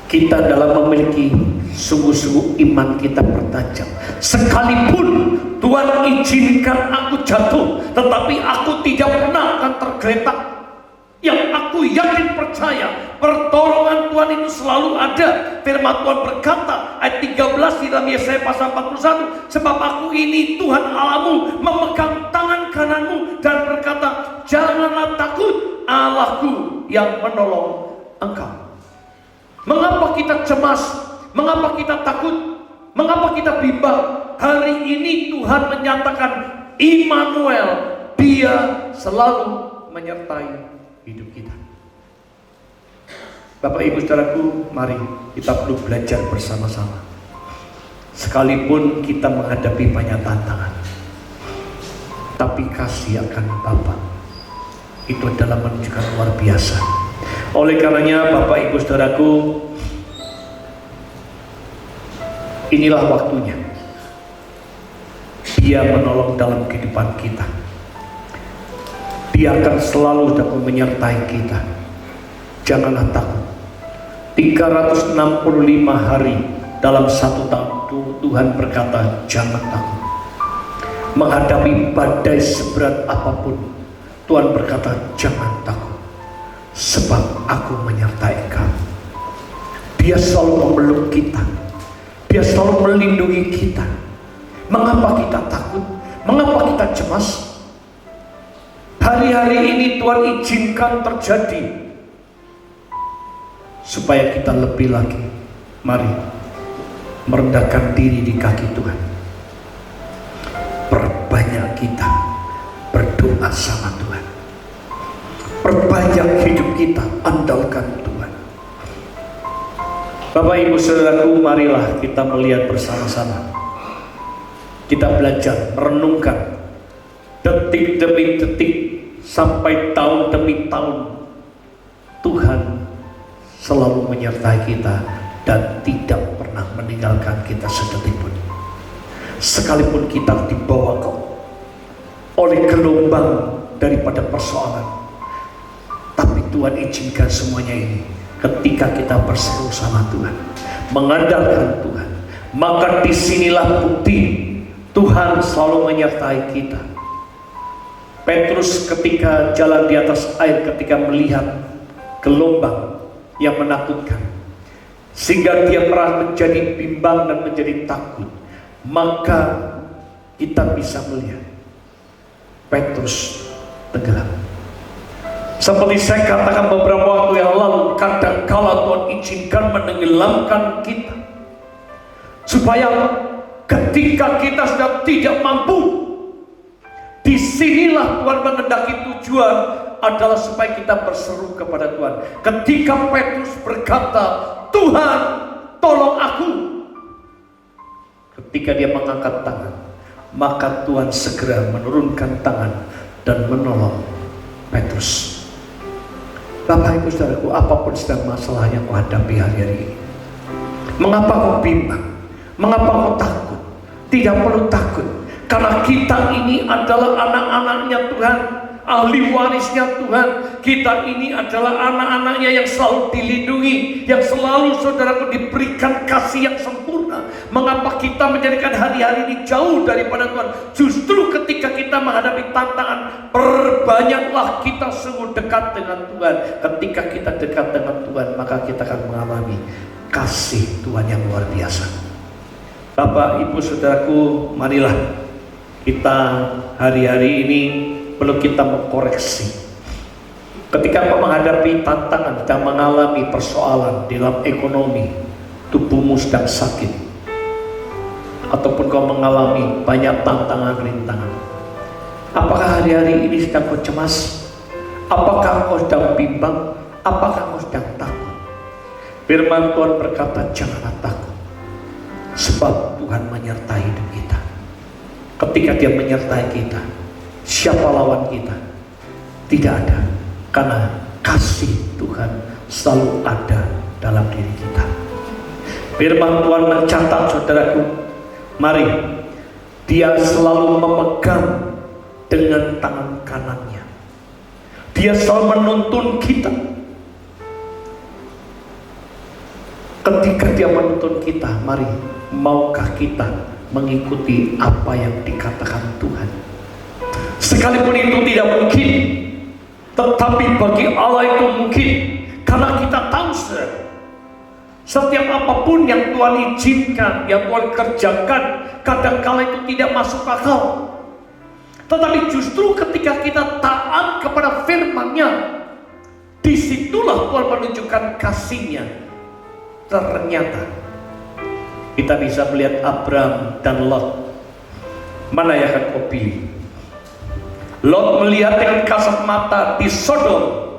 kita dalam memiliki sungguh-sungguh iman kita bertajam. Sekalipun Tuhan izinkan aku jatuh, tetapi aku tidak pernah akan tergeletak. Yang aku yakin percaya, pertolongan Tuhan itu selalu ada. Firman Tuhan berkata, ayat 13 di dalam Yesaya pasal 41, sebab aku ini Tuhan Allahmu, memegang tangan kananmu dan berkata, janganlah takut, Allahku yang menolong engkau. Mengapa kita cemas? Mengapa kita takut? Mengapa kita bimbang? Hari ini Tuhan menyatakan Immanuel, Dia selalu menyertai hidup kita. Bapak Ibu Saudaraku, mari kita perlu belajar bersama-sama. Sekalipun kita menghadapi banyak tantangan, tapi kasih akan Bapa itu adalah menunjukkan luar biasa. Oleh karenanya Bapak Ibu Saudaraku, inilah waktunya Dia menolong dalam kehidupan kita. Dia akan selalu dapat menyertai kita. Janganlah takut. 365 hari dalam 1 tahun Tuhan berkata, jangan takut. Menghadapi badai seberat apapun, Tuhan berkata, jangan takut, sebab aku menyertai engkau. Dia selalu memeluk kita. Dia selalu melindungi kita. Mengapa kita takut? Mengapa kita cemas? Hari-hari ini Tuhan izinkan terjadi supaya kita lebih lagi, mari merendahkan diri di kaki Tuhan. Perbanyak kita berdoa sama Tuhan. Perbanyak hidup kita andalkan Tuhan. Bapak Ibu Saudaraku, marilah kita melihat bersama-sama. Kita belajar merenungkan detik demi detik sampai tahun demi tahun, Tuhan selalu menyertai kita dan tidak pernah meninggalkan kita sedetik pun. Sekalipun kita dibawa oleh gelombang daripada persoalan, tapi Tuhan izinkan semuanya ini. Ketika kita berseru sama Tuhan, mengandalkan Tuhan, maka disinilah bukti Tuhan selalu menyertai kita. Petrus ketika jalan di atas air, ketika melihat gelombang yang menakutkan, sehingga dia pernah menjadi bimbang dan menjadi takut, maka kita bisa melihat Petrus tenggelam. Seperti saya katakan beberapa waktu yang lalu, kadang-kala Tuhan izinkan menenggelamkan kita, supaya ketika kita sudah tidak mampu, disinilah Tuhan mengendaki tujuan adalah supaya kita berseru kepada Tuhan. Ketika Petrus berkata, Tuhan tolong aku, ketika dia mengangkat tangan, maka Tuhan segera menurunkan tangan dan menolong Petrus. Bapak Ibu Saudaraku, apapun sedang masalah yang kau hadapi hari-hari ini, mengapa kau bimbang? Mengapa kau takut? Tidak perlu takut, karena kita ini adalah anak-anaknya Tuhan, ahli warisnya Tuhan. Kita ini adalah anak-anaknya yang selalu dilindungi, yang selalu saudaraku diberikan kasih yang sempurna. Mengapa kita menjadikan hari-hari ini jauh daripada Tuhan? Justru ketika kita menghadapi tantangan, perbanyaklah kita sungguh dekat dengan Tuhan. Ketika kita dekat dengan Tuhan, maka kita akan mengalami kasih Tuhan yang luar biasa. Bapak, Ibu, Saudaraku, marilah kita hari-hari ini perlu kita mengkoreksi. Ketika kau menghadapi tantangan dan mengalami persoalan dalam ekonomi, tubuhmu sedang sakit, ataupun kau mengalami banyak tantangan rintangan, apakah hari-hari ini sedang kau cemas? Apakah kau sedang bimbang? Apakah kau sedang takut? Firman Tuhan berkata, janganlah takut, sebab Tuhan menyertai hidup kita. Ketika Dia menyertai kita, siapa lawan kita? Tidak ada, karena kasih Tuhan selalu ada dalam diri kita. Firman Tuhan mencatat, saudaraku, mari, Dia selalu memegang dengan tangan kanannya. Dia selalu menuntun kita. Ketika Dia menuntun kita, mari, maukah kita mengikuti apa yang dikatakan Tuhan? Sekalipun itu tidak mungkin, tetapi bagi Allah itu mungkin, karena kita tahu setiap apapun yang Tuhan izinkan, yang Tuhan kerjakan, kadang-kala itu tidak masuk akal. Tetapi justru ketika kita taat kepada firman-Nya, disitulah Tuhan menunjukkan kasih-Nya. Ternyata kita bisa melihat Abraham dan Lot. Mana yang akan kau pilih? Lot melihat dengan kasat mata di Sodom.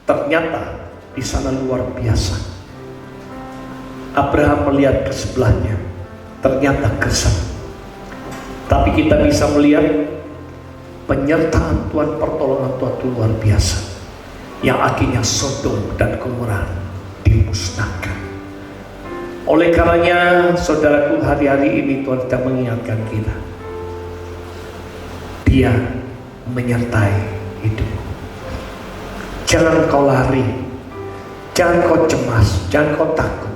Ternyata di sana luar biasa. Abraham melihat ke sebelahnya, ternyata gersang. Tapi kita bisa melihat penyertaan Tuhan, pertolongan Tuhan itu luar biasa, yang akhirnya Sodom dan Gomora dimusnahkan. Oleh karenanya, saudaraku, hari-hari ini Tuhan sedang mengingatkan kita, Dia menyertai hidupmu. Jangan kau lari, jangan kau cemas, jangan kau takut,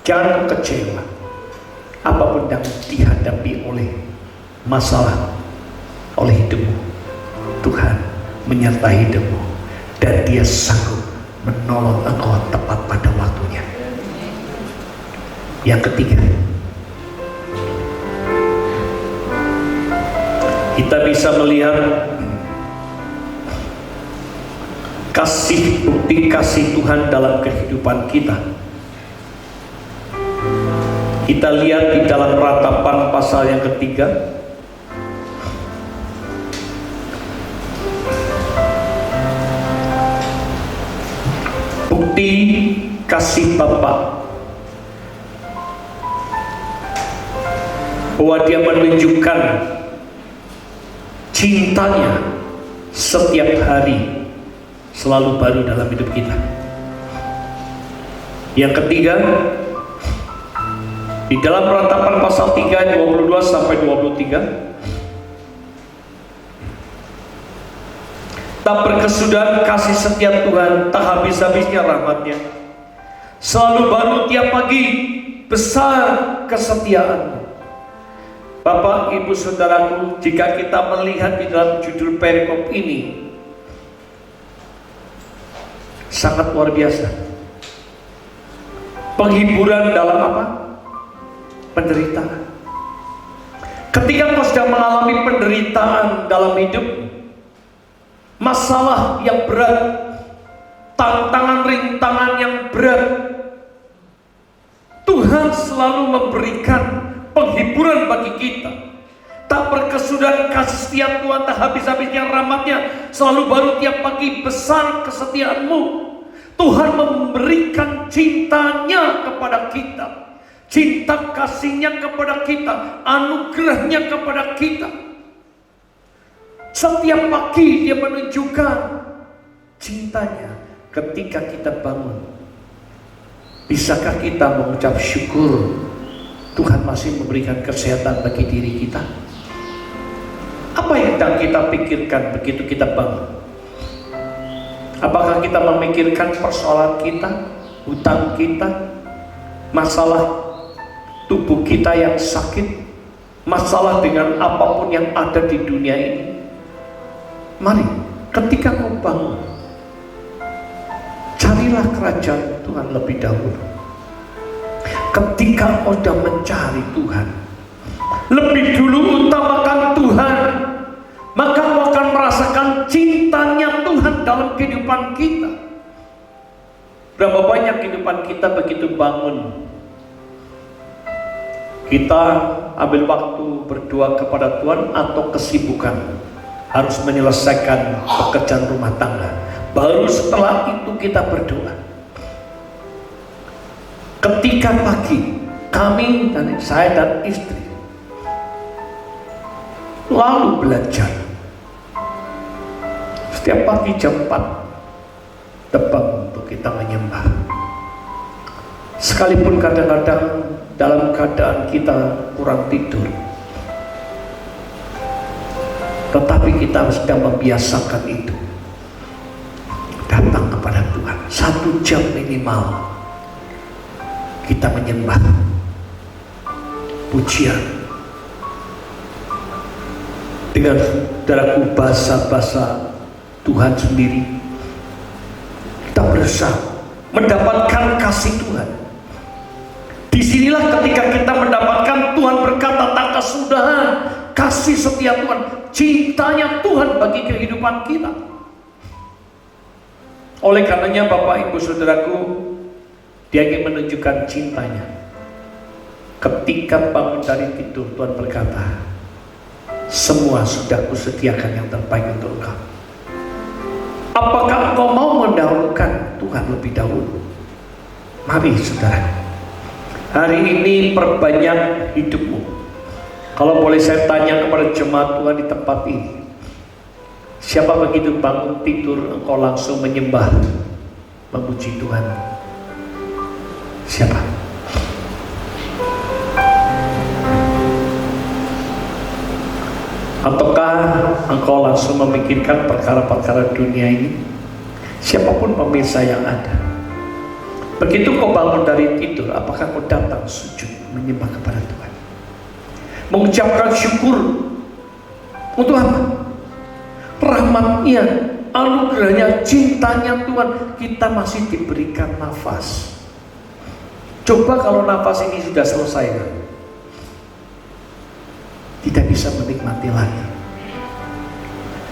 jangan kau kecewa. Apapun yang dihadapi oleh masalah, oleh hidupmu, Tuhan menyertai hidupmu, dan Dia sanggup menolong engkau tepat pada waktunya. Yang ketiga, kita bisa melihat bukti kasih Tuhan dalam kehidupan kita. Kita lihat di dalam Ratapan pasal yang ketiga. Bukti kasih Bapa, bahwa Dia menunjukkan cintanya setiap hari selalu baru dalam hidup kita. Yang ketiga, di dalam Ratapan pasal 3 22 sampai 23, tak berkesudahan kasih setiap Tuhan, tak habis-habisnya rahmat-Nya, selalu baru tiap pagi, besar kesetiaan. Bapak, Ibu, Saudaraku, jika kita melihat di dalam judul perikop ini, sangat luar biasa. Penghiburan dalam apa? Penderitaan. Ketika kau sedang mengalami penderitaan dalam hidup, masalah yang berat, tantangan rintangan yang berat, Tuhan selalu memberikan penghiburan bagi kita. Tak berkesudahan kasih setia Tuhan, tak habis-habisnya rahmat-Nya, selalu baru tiap pagi, besar kesetiaan-Mu. Tuhan memberikan cintanya kepada kita, cinta kasih-Nya kepada kita, anugerah-Nya kepada kita. Setiap pagi Dia menunjukkan cintanya ketika kita bangun. Bisakah kita mengucap syukur Tuhan masih memberikan kesehatan bagi diri kita? Apa yang sedang kita pikirkan begitu kita bangun? Apakah kita memikirkan persoalan kita, hutang kita, masalah tubuh kita yang sakit, masalah dengan apapun yang ada di dunia ini? Mari, ketika kau bangun, carilah kerajaan Tuhan lebih dahulu. Ketika kau sudah mencari Tuhan, lebih dulu utamakan Tuhan, maka kau akan merasakan cintanya Tuhan dalam kehidupan kita. Berapa banyak kehidupan kita begitu bangun, kita ambil waktu berdoa kepada Tuhan atau kesibukan harus menyelesaikan pekerjaan rumah tangga, baru setelah itu kita berdoa. ketika pagi kami dan saya dan istri lalu belajar setiap pagi jam 4 tepat untuk kita menyembah. Sekalipun kadang-kadang dalam keadaan kita kurang tidur, tetapi kita sedang membiasakan itu. Datang kepada Tuhan 1 jam minimal, kita menyembah, pujian dengan saudaraku, bahasa-bahasa Tuhan sendiri. Kita berusaha mendapatkan kasih Tuhan. Disinilah ketika kita mendapatkan Tuhan berkata tak kesudahan kasih setia Tuhan, cintanya Tuhan bagi kehidupan kita. Oleh karenanya Bapak Ibu Saudaraku, Dia ingin menunjukkan cintanya. Ketika bangun dari tidur, Tuhan berkata, semua sudah kusediakan yang terbaik untuk engkau. Apakah engkau mau mendahulukan Tuhan lebih dahulu? Mari saudara, hari ini perbanyak hidupmu. Kalau boleh saya tanya kepada jemaat Tuhan di tempat ini, siapa begitu bangun tidur engkau langsung menyembah, memuji Tuhan? Siapa? Ataukah engkau langsung memikirkan perkara-perkara dunia ini? Siapapun pemirsa yang ada, begitu kau bangun dari tidur, apakah kau datang sujud menyembah kepada Tuhan, mengucapkan syukur untuk apa? Rahmat-Nya, anugerahnya, cintanya Tuhan. Kita masih diberikan nafas. Coba kalau nafas ini sudah selesai, tidak bisa menikmati lagi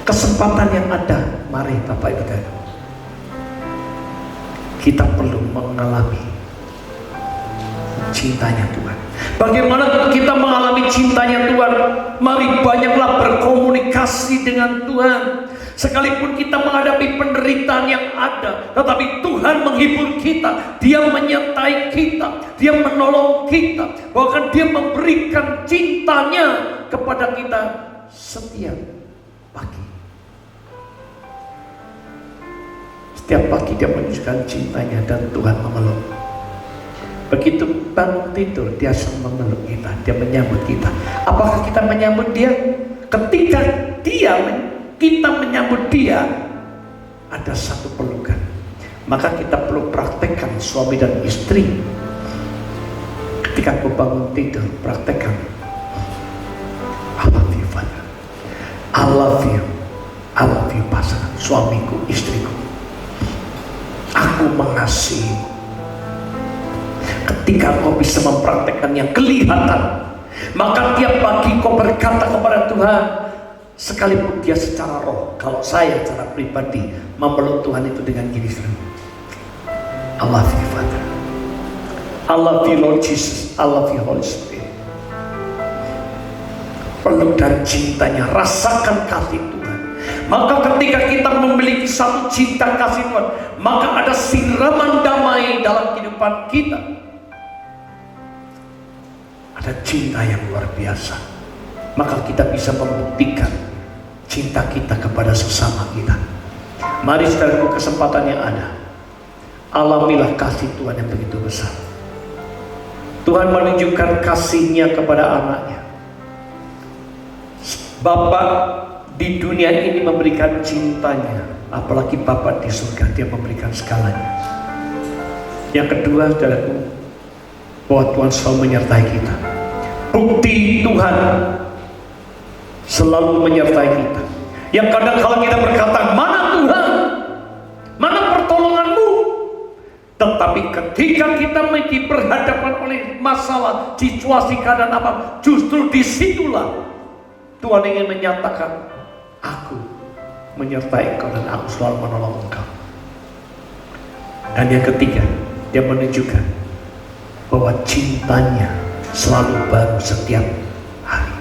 kesempatan yang ada. Mari Bapak Ibu, kita perlu mengalami cintanya Tuhan. Bagaimana kita mengalami cintanya Tuhan? Mari banyaklah berkomunikasi dengan Tuhan. Sekalipun kita menghadapi penderitaan yang ada, tetapi Tuhan menghibur kita. Dia menyertai kita, Dia menolong kita, bahkan Dia memberikan cintanya kepada kita setiap pagi. Setiap pagi Dia menunjukkan cintanya dan Tuhan memeluk. Begitu bangun tidur, Dia memeluk kita, Dia menyambut kita. Apakah kita menyambut Dia? Ketika kita menyambut Dia, ada satu pelukan. Maka kita perlu praktekkan, suami dan istri. Ketika kau bangun tidur, praktekkan, I love you Father, I love you pasangan, suamiku, istriku, aku mengasihimu. Ketika kau bisa mempraktekkan yang kelihatan, maka tiap pagi kau berkata kepada Tuhan, sekalipun dia secara roh, kalau saya secara pribadi memeluk Tuhan itu dengan gini, I love you Father, I love you Lord Jesus, I love you Holy Spirit. Peluk dan cintanya, rasakan kasih Tuhan. Maka ketika kita memiliki satu cinta kasih Tuhan, maka ada siraman damai dalam kehidupan kita. Ada cinta yang luar biasa. Maka kita bisa membuktikan cinta kita kepada sesama kita. Mari saudaraku, kesempatan yang ada, alamilah kasih Tuhan yang begitu besar. Tuhan menunjukkan kasih-Nya kepada anaknya. Bapa di dunia ini memberikan cintanya, apalagi Bapa di surga, Dia memberikan segalanya. Yang kedua, saudaraku, bahwa Tuhan selalu menyertai kita. Bukti Tuhan selalu menyertai kita. Yang kadang kalau kita berkata, mana Tuhan, mana pertolonganmu, tetapi ketika kita diperhadapkan oleh masalah, situasi, keadaan apa, justru disitulah Tuhan ingin menyatakan, aku menyertai engkau dan aku selalu menolong engkau. Dan yang ketiga, Dia menunjukkan bahwa cintanya selalu baru setiap hari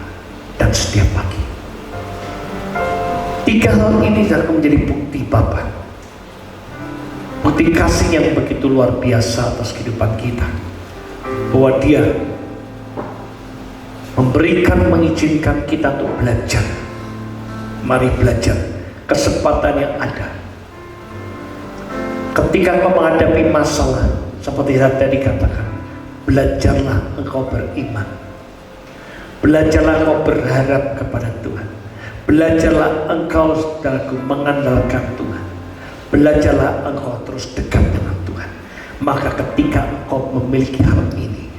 dan setiap pagi. Tiga hal ini akan menjadi bukti Bapa, bukti kasih yang begitu luar biasa atas kehidupan kita. bahwa Dia mengizinkan kita untuk belajar. Mari belajar kesempatan yang ada. Ketika kau menghadapi masalah, seperti saya tadi katakan, belajarlah engkau beriman. Belajarlah engkau berharap kepada Tuhan. Belajarlah engkau, saudaraku, mengandalkan Tuhan. Belajarlah engkau terus dekat dengan Tuhan. Maka ketika engkau memiliki hal ini,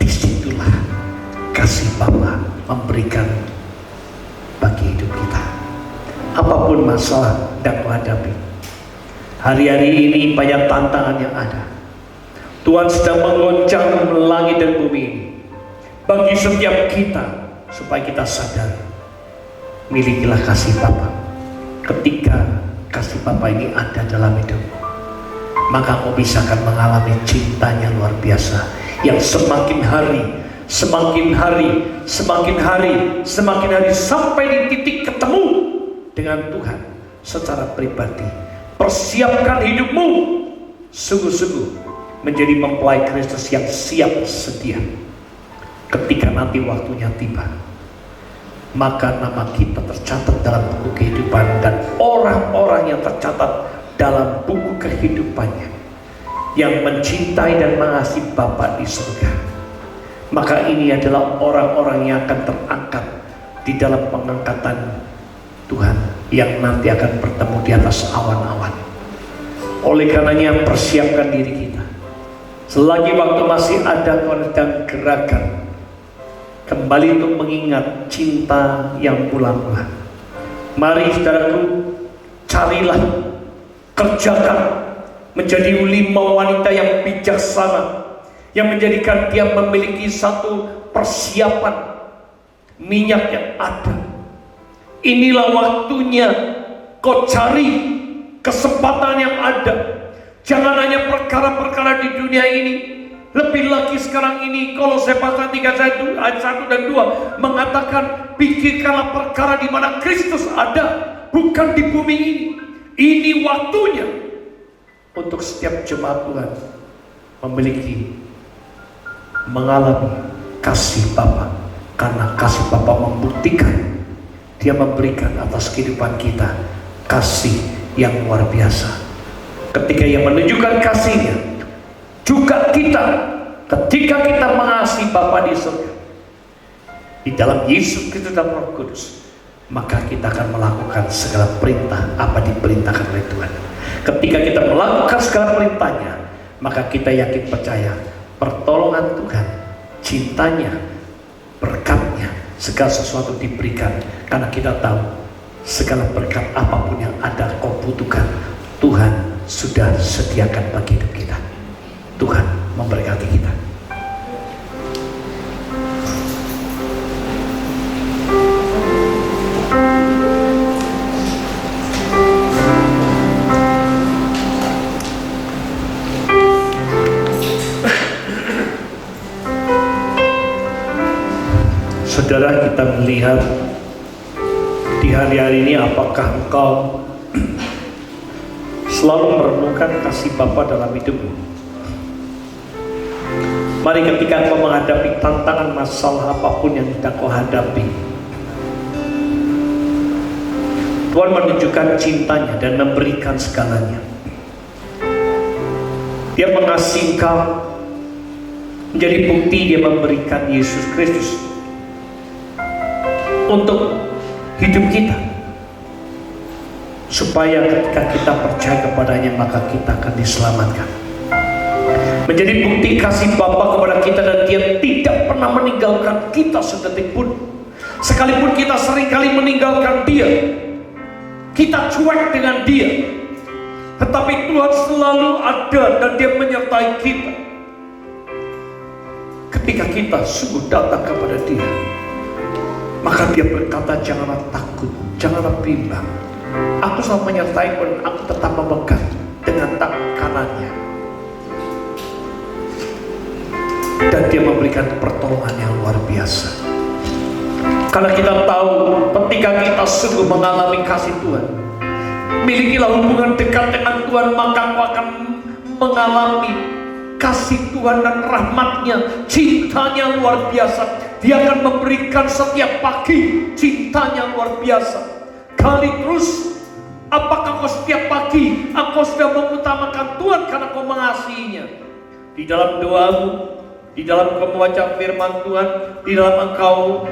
disitulah kasih Bapa memberikan bagi hidup kita. Apapun masalah yang kau hadapi, hari-hari ini banyak tantangan yang ada. Tuhan sedang menggoncang langit dan bumi ini bagi setiap kita, supaya kita sadar, milikilah kasih Bapa. Ketika kasih Bapa ini ada dalam hidupmu, maka kau bisa akan mengalami cintanya luar biasa, yang semakin hari sampai di titik ketemu dengan Tuhan secara pribadi. Persiapkan hidupmu sungguh-sungguh menjadi mempelai Kristus yang siap sedia. Ketika nanti waktunya tiba, maka nama kita tercatat dalam buku kehidupan, dan orang-orang yang tercatat dalam buku kehidupannya yang mencintai dan mengasihi Bapa di surga, maka ini adalah orang-orang yang akan terangkat di dalam pengangkatan Tuhan yang nanti akan bertemu di atas awan-awan. Oleh karenanya, persiapkan diri kita. Selagi waktu masih ada, dan gerakan kembali untuk mengingat cinta yang mula-mula. Mari saudaraku, carilah, kerjakan menjadi 5 wanita yang bijaksana, yang menjadikan dia memiliki satu persiapan minyak yang ada. Inilah waktunya kau cari kesempatan yang ada. Jangan hanya perkara-perkara di dunia ini. Lebih lagi sekarang ini, Kolose pasal 3 ayat 1 dan 2 mengatakan, pikirkanlah perkara di mana Kristus ada, bukan di bumi ini. Ini waktunya untuk setiap jemaat Tuhan mengalami kasih Bapa, karena kasih Bapa membuktikan, Dia memberikan atas kehidupan kita kasih yang luar biasa. Ketika Ia menunjukkan kasih-Nya, juga kita, ketika kita mengasihi Bapa di surga, di dalam Yesus Kristus dan Roh Kudus, maka kita akan melakukan segala perintah apa diperintahkan oleh Tuhan. Ketika kita melakukan segala perintahnya, maka kita yakin percaya pertolongan Tuhan, cintanya, berkatnya, segala sesuatu diberikan, karena kita tahu segala berkat apapun yang ada kau butuhkan, Tuhan sudah sediakan bagi hidup kita. Tuhan memberkati kita. Saudara, kita melihat di hari-hari ini, apakah engkau selalu merenungkan kasih Bapa dalam hidupmu? Mari, ketika engkau menghadapi tantangan masalah apapun yang sedang kau hadapi, Tuhan menunjukkan cintanya dan memberikan segalanya. Dia mengasihi engkau, menjadi bukti Dia memberikan Yesus Kristus untuk hidup kita, supaya ketika kita percaya kepadanya, maka kita akan diselamatkan. Menjadi bukti kasih Bapa kepada kita, dan Dia tidak pernah meninggalkan kita sedetik pun. Sekalipun kita seringkali meninggalkan Dia, kita cuek dengan Dia, tetapi Tuhan selalu ada dan Dia menyertai kita. Ketika kita sungguh datang kepada Dia, maka Dia berkata, janganlah takut, janganlah bimbang. Aku selalu menyertai, dan aku tetap memegang dengan tangan kanannya. Dan Dia memberikan pertolongan yang luar biasa. Karena kita tahu, ketika kita sungguh mengalami kasih Tuhan, milikilah hubungan dekat dengan Tuhan, maka kau akan mengalami kasih Tuhan dan rahmatnya, cintanya luar biasa. Dia akan memberikan setiap pagi, cintanya luar biasa. Kali terus, apakah kau setiap pagi engkau sudah mengutamakan Tuhan karena kau mengasihinya? Di dalam doamu, di dalam kau membaca firman Tuhan, di dalam engkau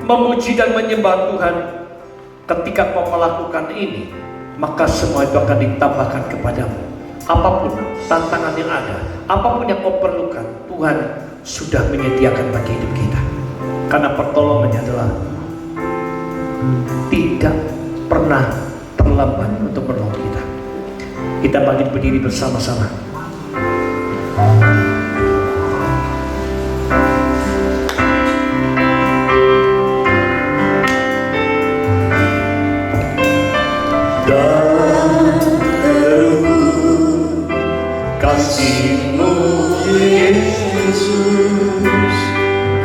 memuji dan menyembah Tuhan. Ketika kau melakukan ini, maka semua itu akan ditambahkan kepadamu. Apapun tantangan yang ada, apapun yang kau perlukan, Tuhan sudah menyediakan bagi hidup kita. Karena pertolongannya adalah tidak pernah terlambat untuk menolong kita. Kita bangkit berdiri bersama-sama. Kasih-Mu Yesus,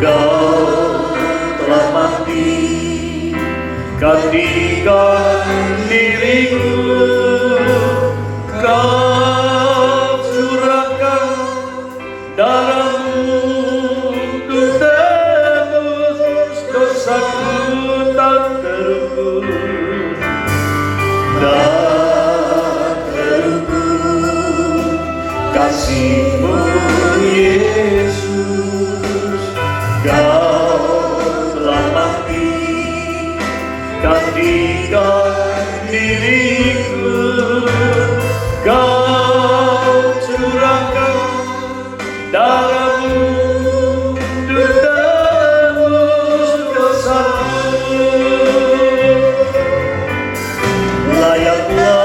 Kau telah mati, gantikan diriku, Kau curahkan darah-Mu untuk tebus dosaku tak terubus. Kasih-Mu Yesus, Kau telah mati, gantikan diriku, Kau curahkan darah-Mu untuk tebus dosaku. Layaklah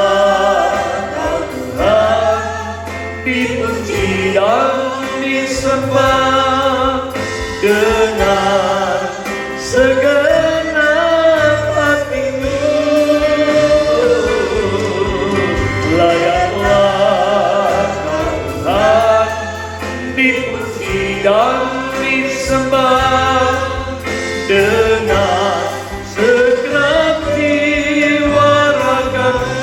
dipuji dan disembah dengan segenap hatiku. Layaklah Tuhan dipuji dan disembah dengan segenap jiwa ragaku.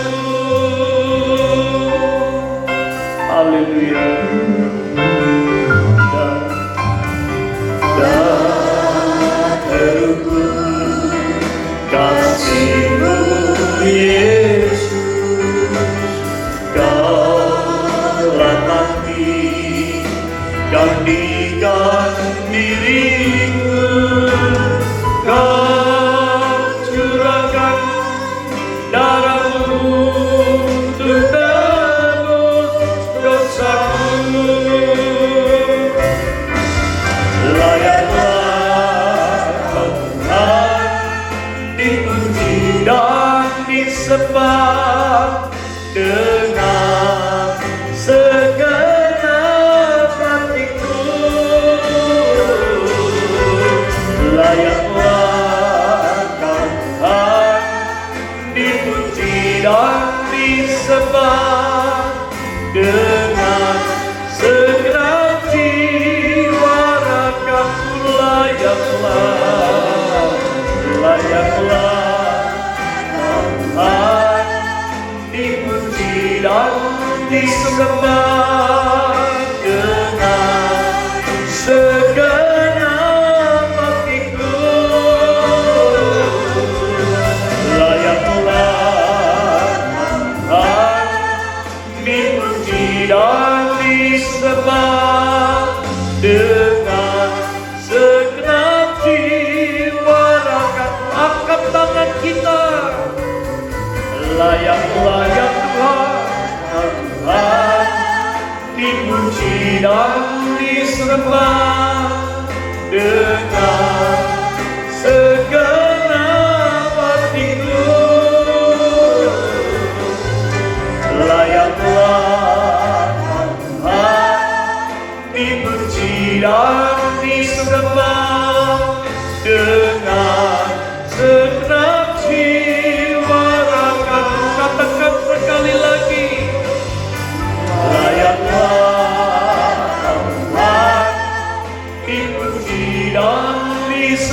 Haleluya. Dan terukur kasih-Mu Yesus, Kau telah mati, gantikan diriku, Kau curahkan darah-Mu untuk tebus dosaku. Layaklah Tuhan dipuji dan disembah dengan segenap hatiku. Layaklah Tuhan dipuji dan disembah dengan segenap jiwa ragaku. Layaklah Tuhan dipuji dan disembah dengan segenap hatiku. Layaklah Tuhan dipuji dan disembah dengan segenap jiwa raga. Angkat tangan kita. Layaklah ya Tuhan dipuji dan disembah dengan segenap hatiku. Layaklah Tuhan dipuji dan disembah dengan segenap jiwa ragaku. Katakan sekali lagi. Layaklah Tuhan dipuji dan disembah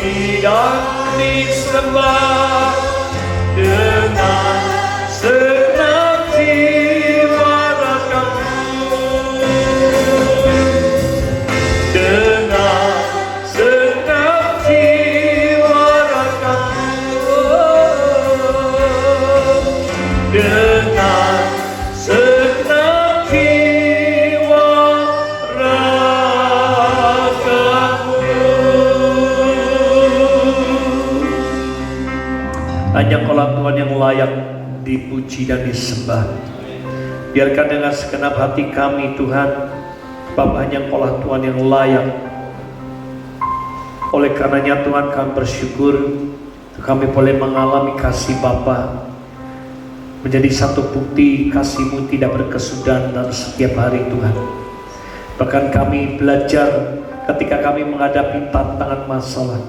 dipuji dan disembah dengan segenap jiwa ragaku, dengan segenap jiwa ragaku, dengan segenap jiwa ragaku. Hanya Kaulah Tuhan yang layak dipuji dan disembah. Biarkan dengan segenap hati kami Tuhan, Bapa, hanya Kaulah Tuhan yang layak. Oleh karenanya Tuhan, kami bersyukur kami boleh mengalami kasih Bapa, menjadi satu bukti kasih-Mu tidak berkesudahan dalam setiap hari Tuhan. Bahkan kami belajar ketika kami menghadapi tantangan masalah,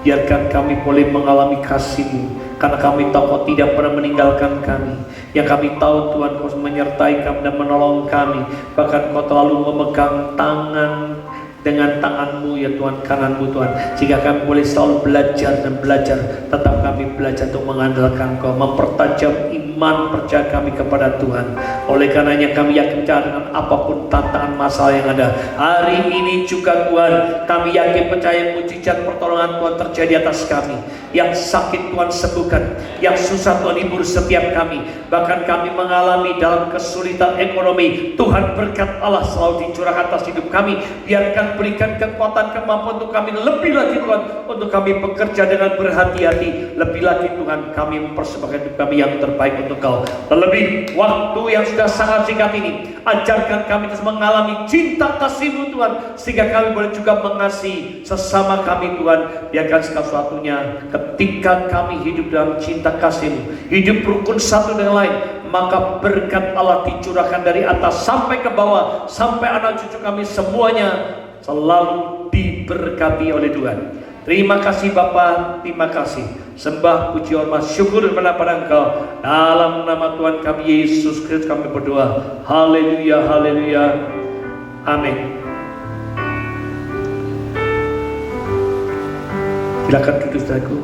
biarkan kami boleh mengalami kasih-Mu, karena kami tahu Kau tidak pernah meninggalkan kami. Yang kami tahu Tuhan, Kau menyertai kami dan menolong kami. Bahkan Kau selalu memegang tangan dengan tangan-Mu ya Tuhan, kanan-Mu Tuhan, sehingga kami boleh selalu belajar dan belajar. Tetap kami belajar untuk mengandalkan Kau, mempertajam iman percaya kami kepada Tuhan. Oleh karenanya kami yakin percaya dengan apapun tantangan masalah yang ada hari ini juga Tuhan, kami yakin percaya mujizat pertolongan Tuhan terjadi atas kami. Yang sakit Tuhan sembuhkan, yang susah Tuhan hibur setiap kami. Bahkan kami mengalami dalam kesulitan ekonomi, Tuhan berkat Allah selalu dicurahkan atas hidup kami. Biarkan berikan kekuatan kemampuan untuk kami lebih lagi Tuhan, untuk kami bekerja dengan berhati-hati. Lebih lagi Tuhan, kami mempersembahkan hidup kami yang terbaik untuk Kau. Terlebih waktu yang sudah sangat singkat ini, ajarkan kami terus mengalami cinta kasih-Mu Tuhan, sehingga kami boleh juga mengasihi sesama kami Tuhan. Biarkan segala sesuatunya ketika kami hidup dalam cinta kasih-Mu, hidup rukun satu dengan lain, maka berkat Allah dicurahkan dari atas sampai ke bawah, sampai anak cucu kami semuanya selalu diberkati oleh Tuhan. Terima kasih Bapa, terima kasih. Sembah, puji, hormat, syukur dan pada Engkau. Dalam nama Tuhan kami Yesus Kristus kami berdoa. Haleluya, haleluya. Amin. Silakan duduk saudaraku.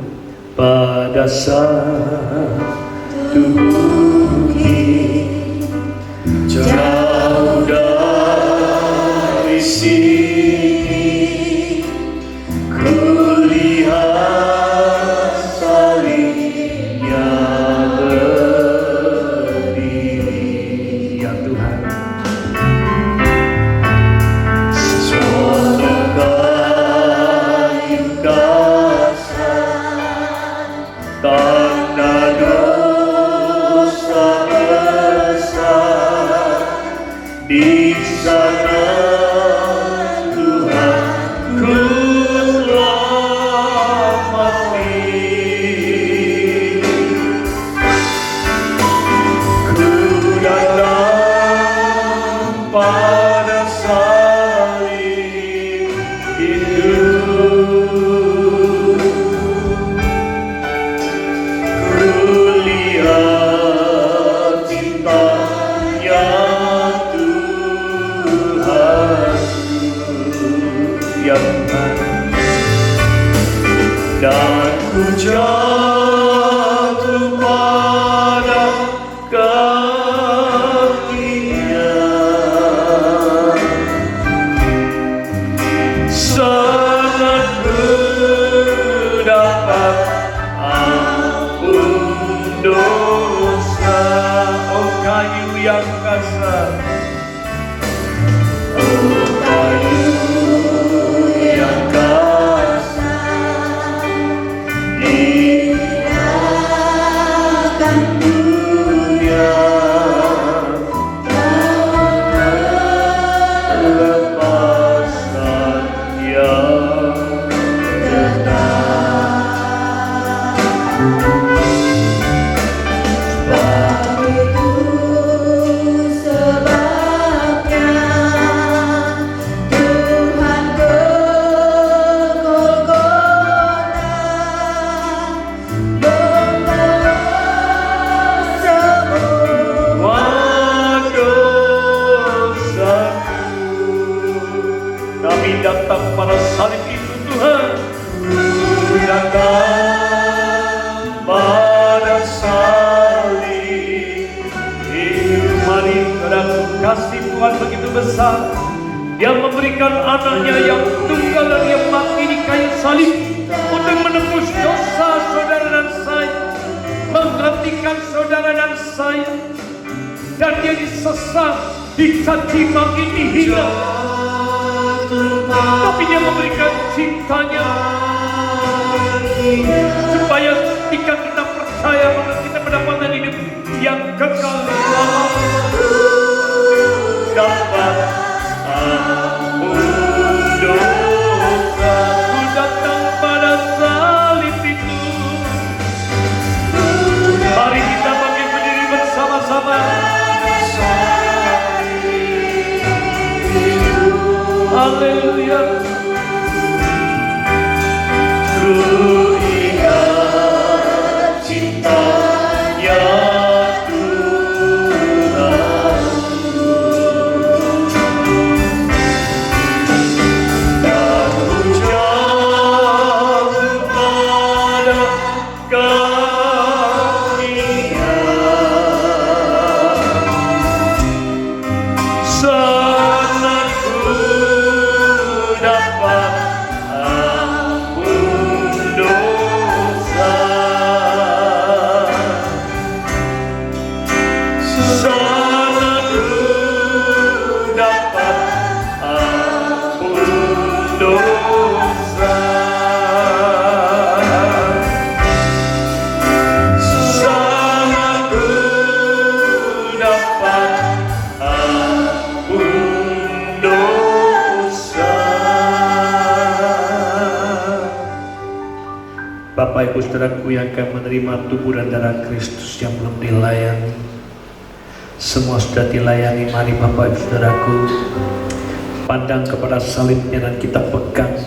Pada satu bukit jauh dari sini, kulihat salibnya berdiri. Ya Tuhan, sepotong kayu kasar, tanda dosa besar. Di sana Tuhan ku telah mati. Ku datang pada salib itu, ku lihat cintanya ya Tuhan, dan ku jatuh pada kakinya. Sangat mendapat ampun dosa. Oh kayu yang kasar, oh kayu yang kasar, tinggalkan dunia, lepaskan yang tetap. Kami datang pada salib itu Tuhan. datang pada salib. Mari saudara, kasih Tuhan begitu besar. Dia memberikan anaknya yang tunggal dan yang mati di kayu salib untuk menebus dosa saudara dan saya, menggantikan saudara dan saya. Dan dia disesat, dicaci maki, dihina, tapi dia memberikan cintanya supaya ketika kita percaya maka kita mendapatkan hidup yang kekal selama dapat ampun dosa. Ku datang pada salib itu. Mari kita bangkit berdiri bersama-sama. Haleluya. Ku ingat cintanya Tuhanku, dan ku jatuh pada kakinya. Sana ku dapat ampun dosa. Sana ku dapat ampun dosa. Sana ku dapat ampun dosa. Bapak Ibu Saudaraku yang akan menerima tubuh dan darah Kristus yang belum dilayani, semua sudah dilayani. Mari Bapak Ibu Saudaraku pandang kepada salibnya dan kita pegang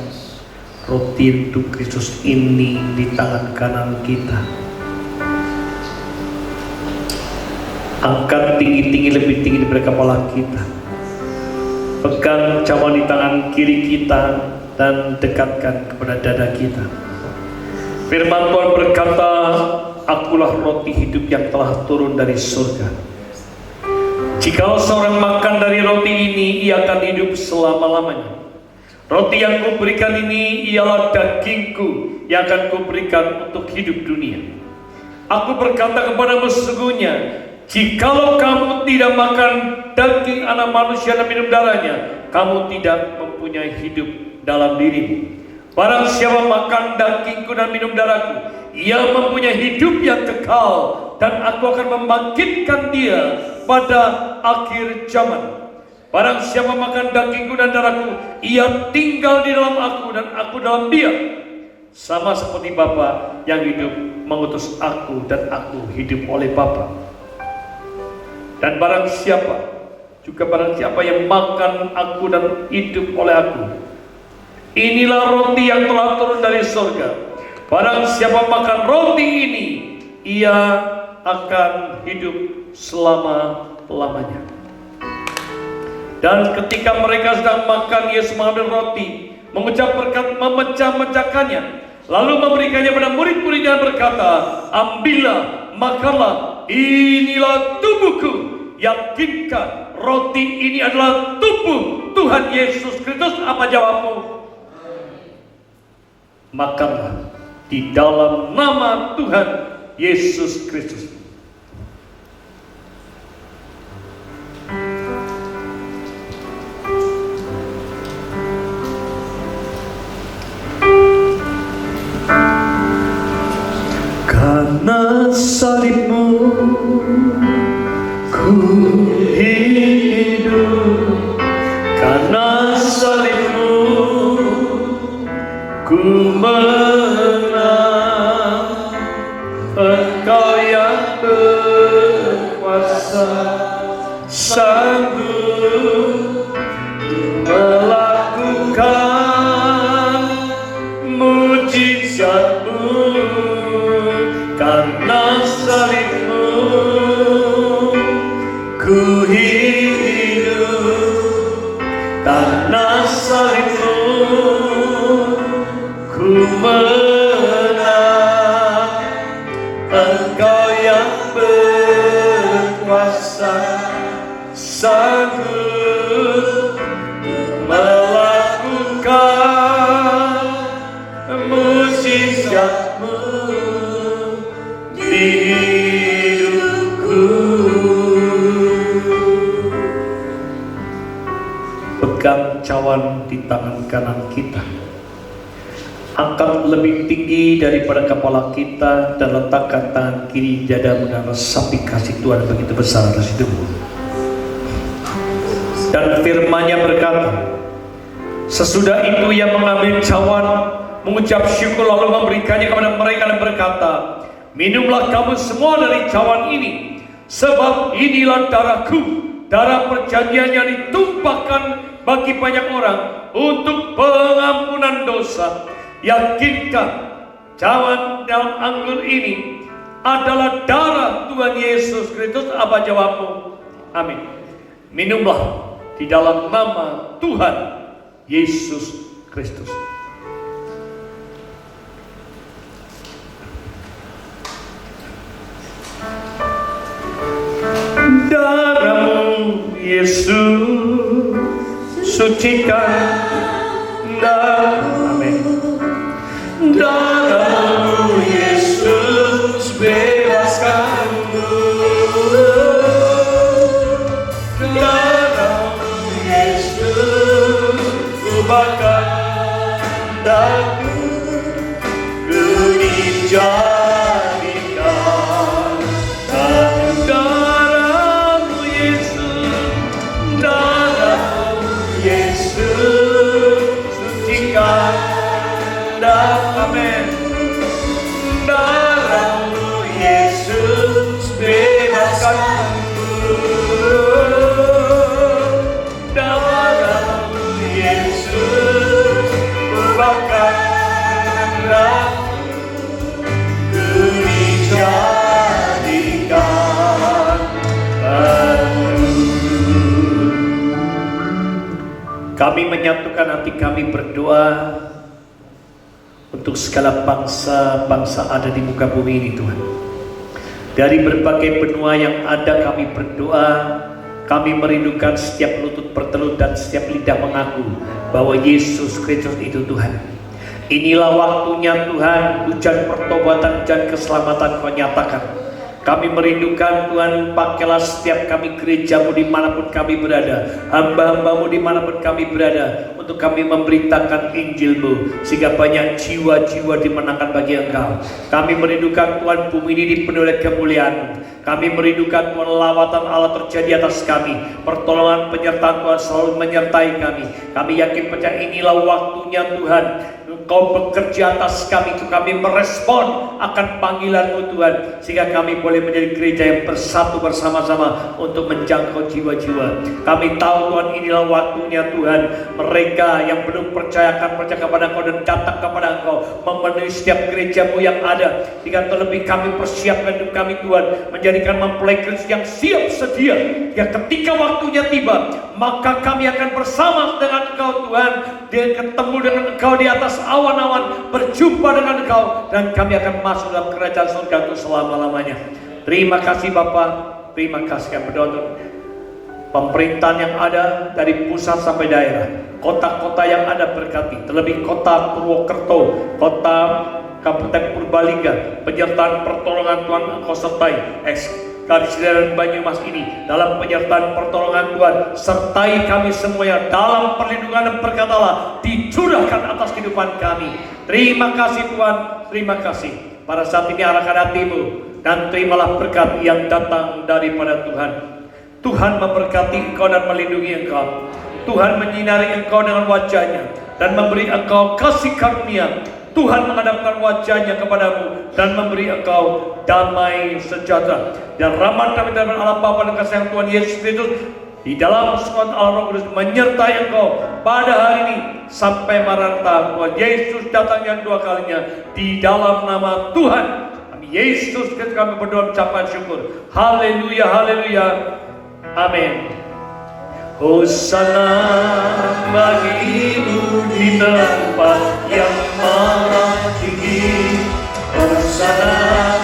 roti untuk Kristus ini di tangan kanan kita. Angkat tinggi-tinggi, lebih tinggi daripada kepala kita. Pegang cawan di tangan kiri kita dan dekatkan kepada dada kita. Firman Tuhan berkata, akulah roti hidup yang telah turun dari surga. Jikalau seorang makan dari roti ini, ia akan hidup selama-lamanya. Roti yang kuberikan ini ialah dagingku yang akan kuberikan untuk hidup dunia. Aku berkata kepadamu sesungguhnya, jikalau kamu tidak makan daging anak manusia dan minum darahnya, kamu tidak mempunyai hidup dalam dirimu. Barang siapa makan dagingku dan minum darahku, ia mempunyai hidup yang kekal, dan aku akan membangkitkan dia pada akhir zaman. Barang siapa makan dagingku dan darahku, ia tinggal di dalam aku dan aku dalam dia. Sama seperti Bapa yang hidup mengutus aku dan aku hidup oleh Bapa. Dan barang siapa yang makan aku dan hidup oleh aku, inilah roti yang telah turun dari surga. Barang siapa makan roti ini, ia akan hidup selama-lamanya. Dan ketika mereka sedang makan, Yesus mengambil roti, mengucap berkat, memecah-mecahkannya, lalu memberikannya pada murid-muridnya dan berkata, ambillah, makanlah, inilah tubuhku. Yakinkan roti ini adalah tubuh Tuhan Yesus Kristus. Apa jawabmu? Makanlah di dalam nama Tuhan Yesus Kristus. Karena salibmu ku hidup, karena salibmu ku menang. Engkau yang berkuasa, sanggup melakukan mujizatmu. Karena salibmu ku hidup, karena salibmu ku menang. pegang cawan di tangan kanan kita. Angkat lebih tinggi daripada kepala kita dan letakkan tangan kiri di dadamu dan resapi kasih Tuhan begitu besar atas hidupmu. Dan firman-Nya berkata, sesudah itu ia mengambil cawan, mengucap syukur lalu memberikannya kepada mereka dan berkata, minumlah kamu semua dari cawan ini, sebab inilah darahku, darah perjanjian yang ditumpahkan bagi banyak orang untuk pengampunan dosa. Yakinkan cawan dalam anggur ini adalah darah Tuhan Yesus Kristus. Apa jawabmu? Amin. Minumlah di dalam nama Tuhan Yesus Kristus. Darahmu Yesus sucikan Amin. Darahmu Yesus bebaskanku. Darahmu Yesus ubahkan daku, ku dijadikan darahmu Yesus, darahmu Yesus sucikan. Amin. Darahmu Yesus bebaskanku. Darahmu Yesus ubahkan daku, ku dijadikan baru. Kami menyatukan hati kami berdoa untuk segala bangsa-bangsa ada di muka bumi ini Tuhan. Dari berbagai benua yang ada kami berdoa, kami merindukan setiap lutut bertelut dan setiap lidah mengaku bahwa Yesus Kristus itu Tuhan. Inilah waktunya Tuhan, hujan pertobatan, hujan keselamatan Kau nyatakan. Kami merindukan Tuhan, pakailah setiap kami gerejamu dimanapun kami berada, hamba-hambamu dimanapun kami berada, untuk kami memberitakan Injilmu sehingga banyak jiwa-jiwa dimenangkan bagi Engkau. Kami merindukan Tuhan, bumi ini dipenuhi oleh kemuliaan. Kami merindukan Tuhan, lawatan Allah terjadi atas kami, pertolongan penyertaan Tuhan selalu menyertai kami. Kami yakin percaya inilah waktunya Tuhan, Engkau bekerja atas kami, itu kami merespon akan panggilan-Mu Tuhan, sehingga kami boleh menjadi gereja yang bersatu bersama-sama untuk menjangkau jiwa-jiwa. Kami tahu Tuhan, inilah waktunya Tuhan, mereka yang belum percaya akan percaya kepada Engkau dan datang kepada Engkau, memenuhi setiap gereja-Mu yang ada. Sehingga terlebih kami persiapkan hidup kami Tuhan, menjadikan mempelai Kristus yang siap sedia, ya ketika waktunya tiba, maka kami akan bersama dengan Engkau Tuhan, dan ketemu dengan Engkau di atas awan-awan, berjumpa dengan Engkau, dan kami akan masuk dalam kerajaan surga itu selama-lamanya. Terima kasih Bapa, terima kasih kami berdoa untuk pemerintahan yang ada dari pusat sampai daerah, kota-kota yang ada berkati, terlebih kota Purwokerto, kota Kabupaten Purbalingga, penyertaan pertolongan Tuhan Engkau sertai, Garis dan Banyumas ini dalam penyertaan pertolongan Tuhan, sertai kami semuanya dalam perlindungan dan berkatalah dicurahkan atas kehidupan kami. Terima kasih Tuhan, terima kasih. Pada saat ini arahkan hatimu dan terimalah berkat yang datang daripada Tuhan. Tuhan memberkati engkau dan melindungi engkau. Tuhan menyinari engkau dengan wajahnya dan memberi engkau kasih karunia. Tuhan menghadapkan wajahnya kepadamu dan memberi engkau damai sejahtera. Dan rahmat kami dari Allah Bapa dan kasih Tuhan Yesus Kristus di dalam sekuat Allah Roh Kudus menyertai engkau pada hari ini sampai Maranatha. Tuhan Yesus datang yang dua kalinya di dalam nama Tuhan kami Yesus Kristus kami berdoa ucapan syukur. Haleluya, haleluya, amin. Hosana bagimu di tempat yang maha tinggi. Hosana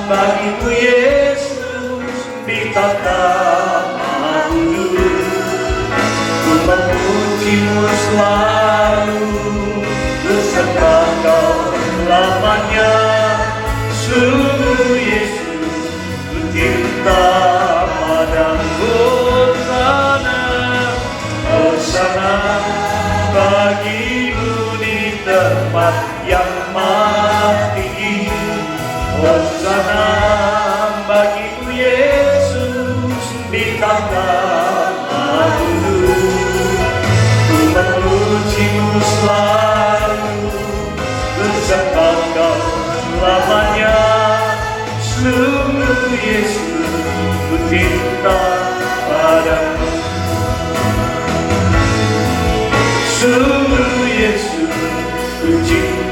bagimu Yesus di takhta maha kudus. Ku memujimu selalu beserta Kau lamanya. Sungguh Yesus ku cinta padamu. Hosana Hosana bagimu di tempat yang maha tinggi. Hosana bagimu Yesus di tanah bumi. Ku memujimu selalu, bersembah Kau selamanya. Sungguh Yesus, ku cinta padamu. Sungguh Yesus, ku cinta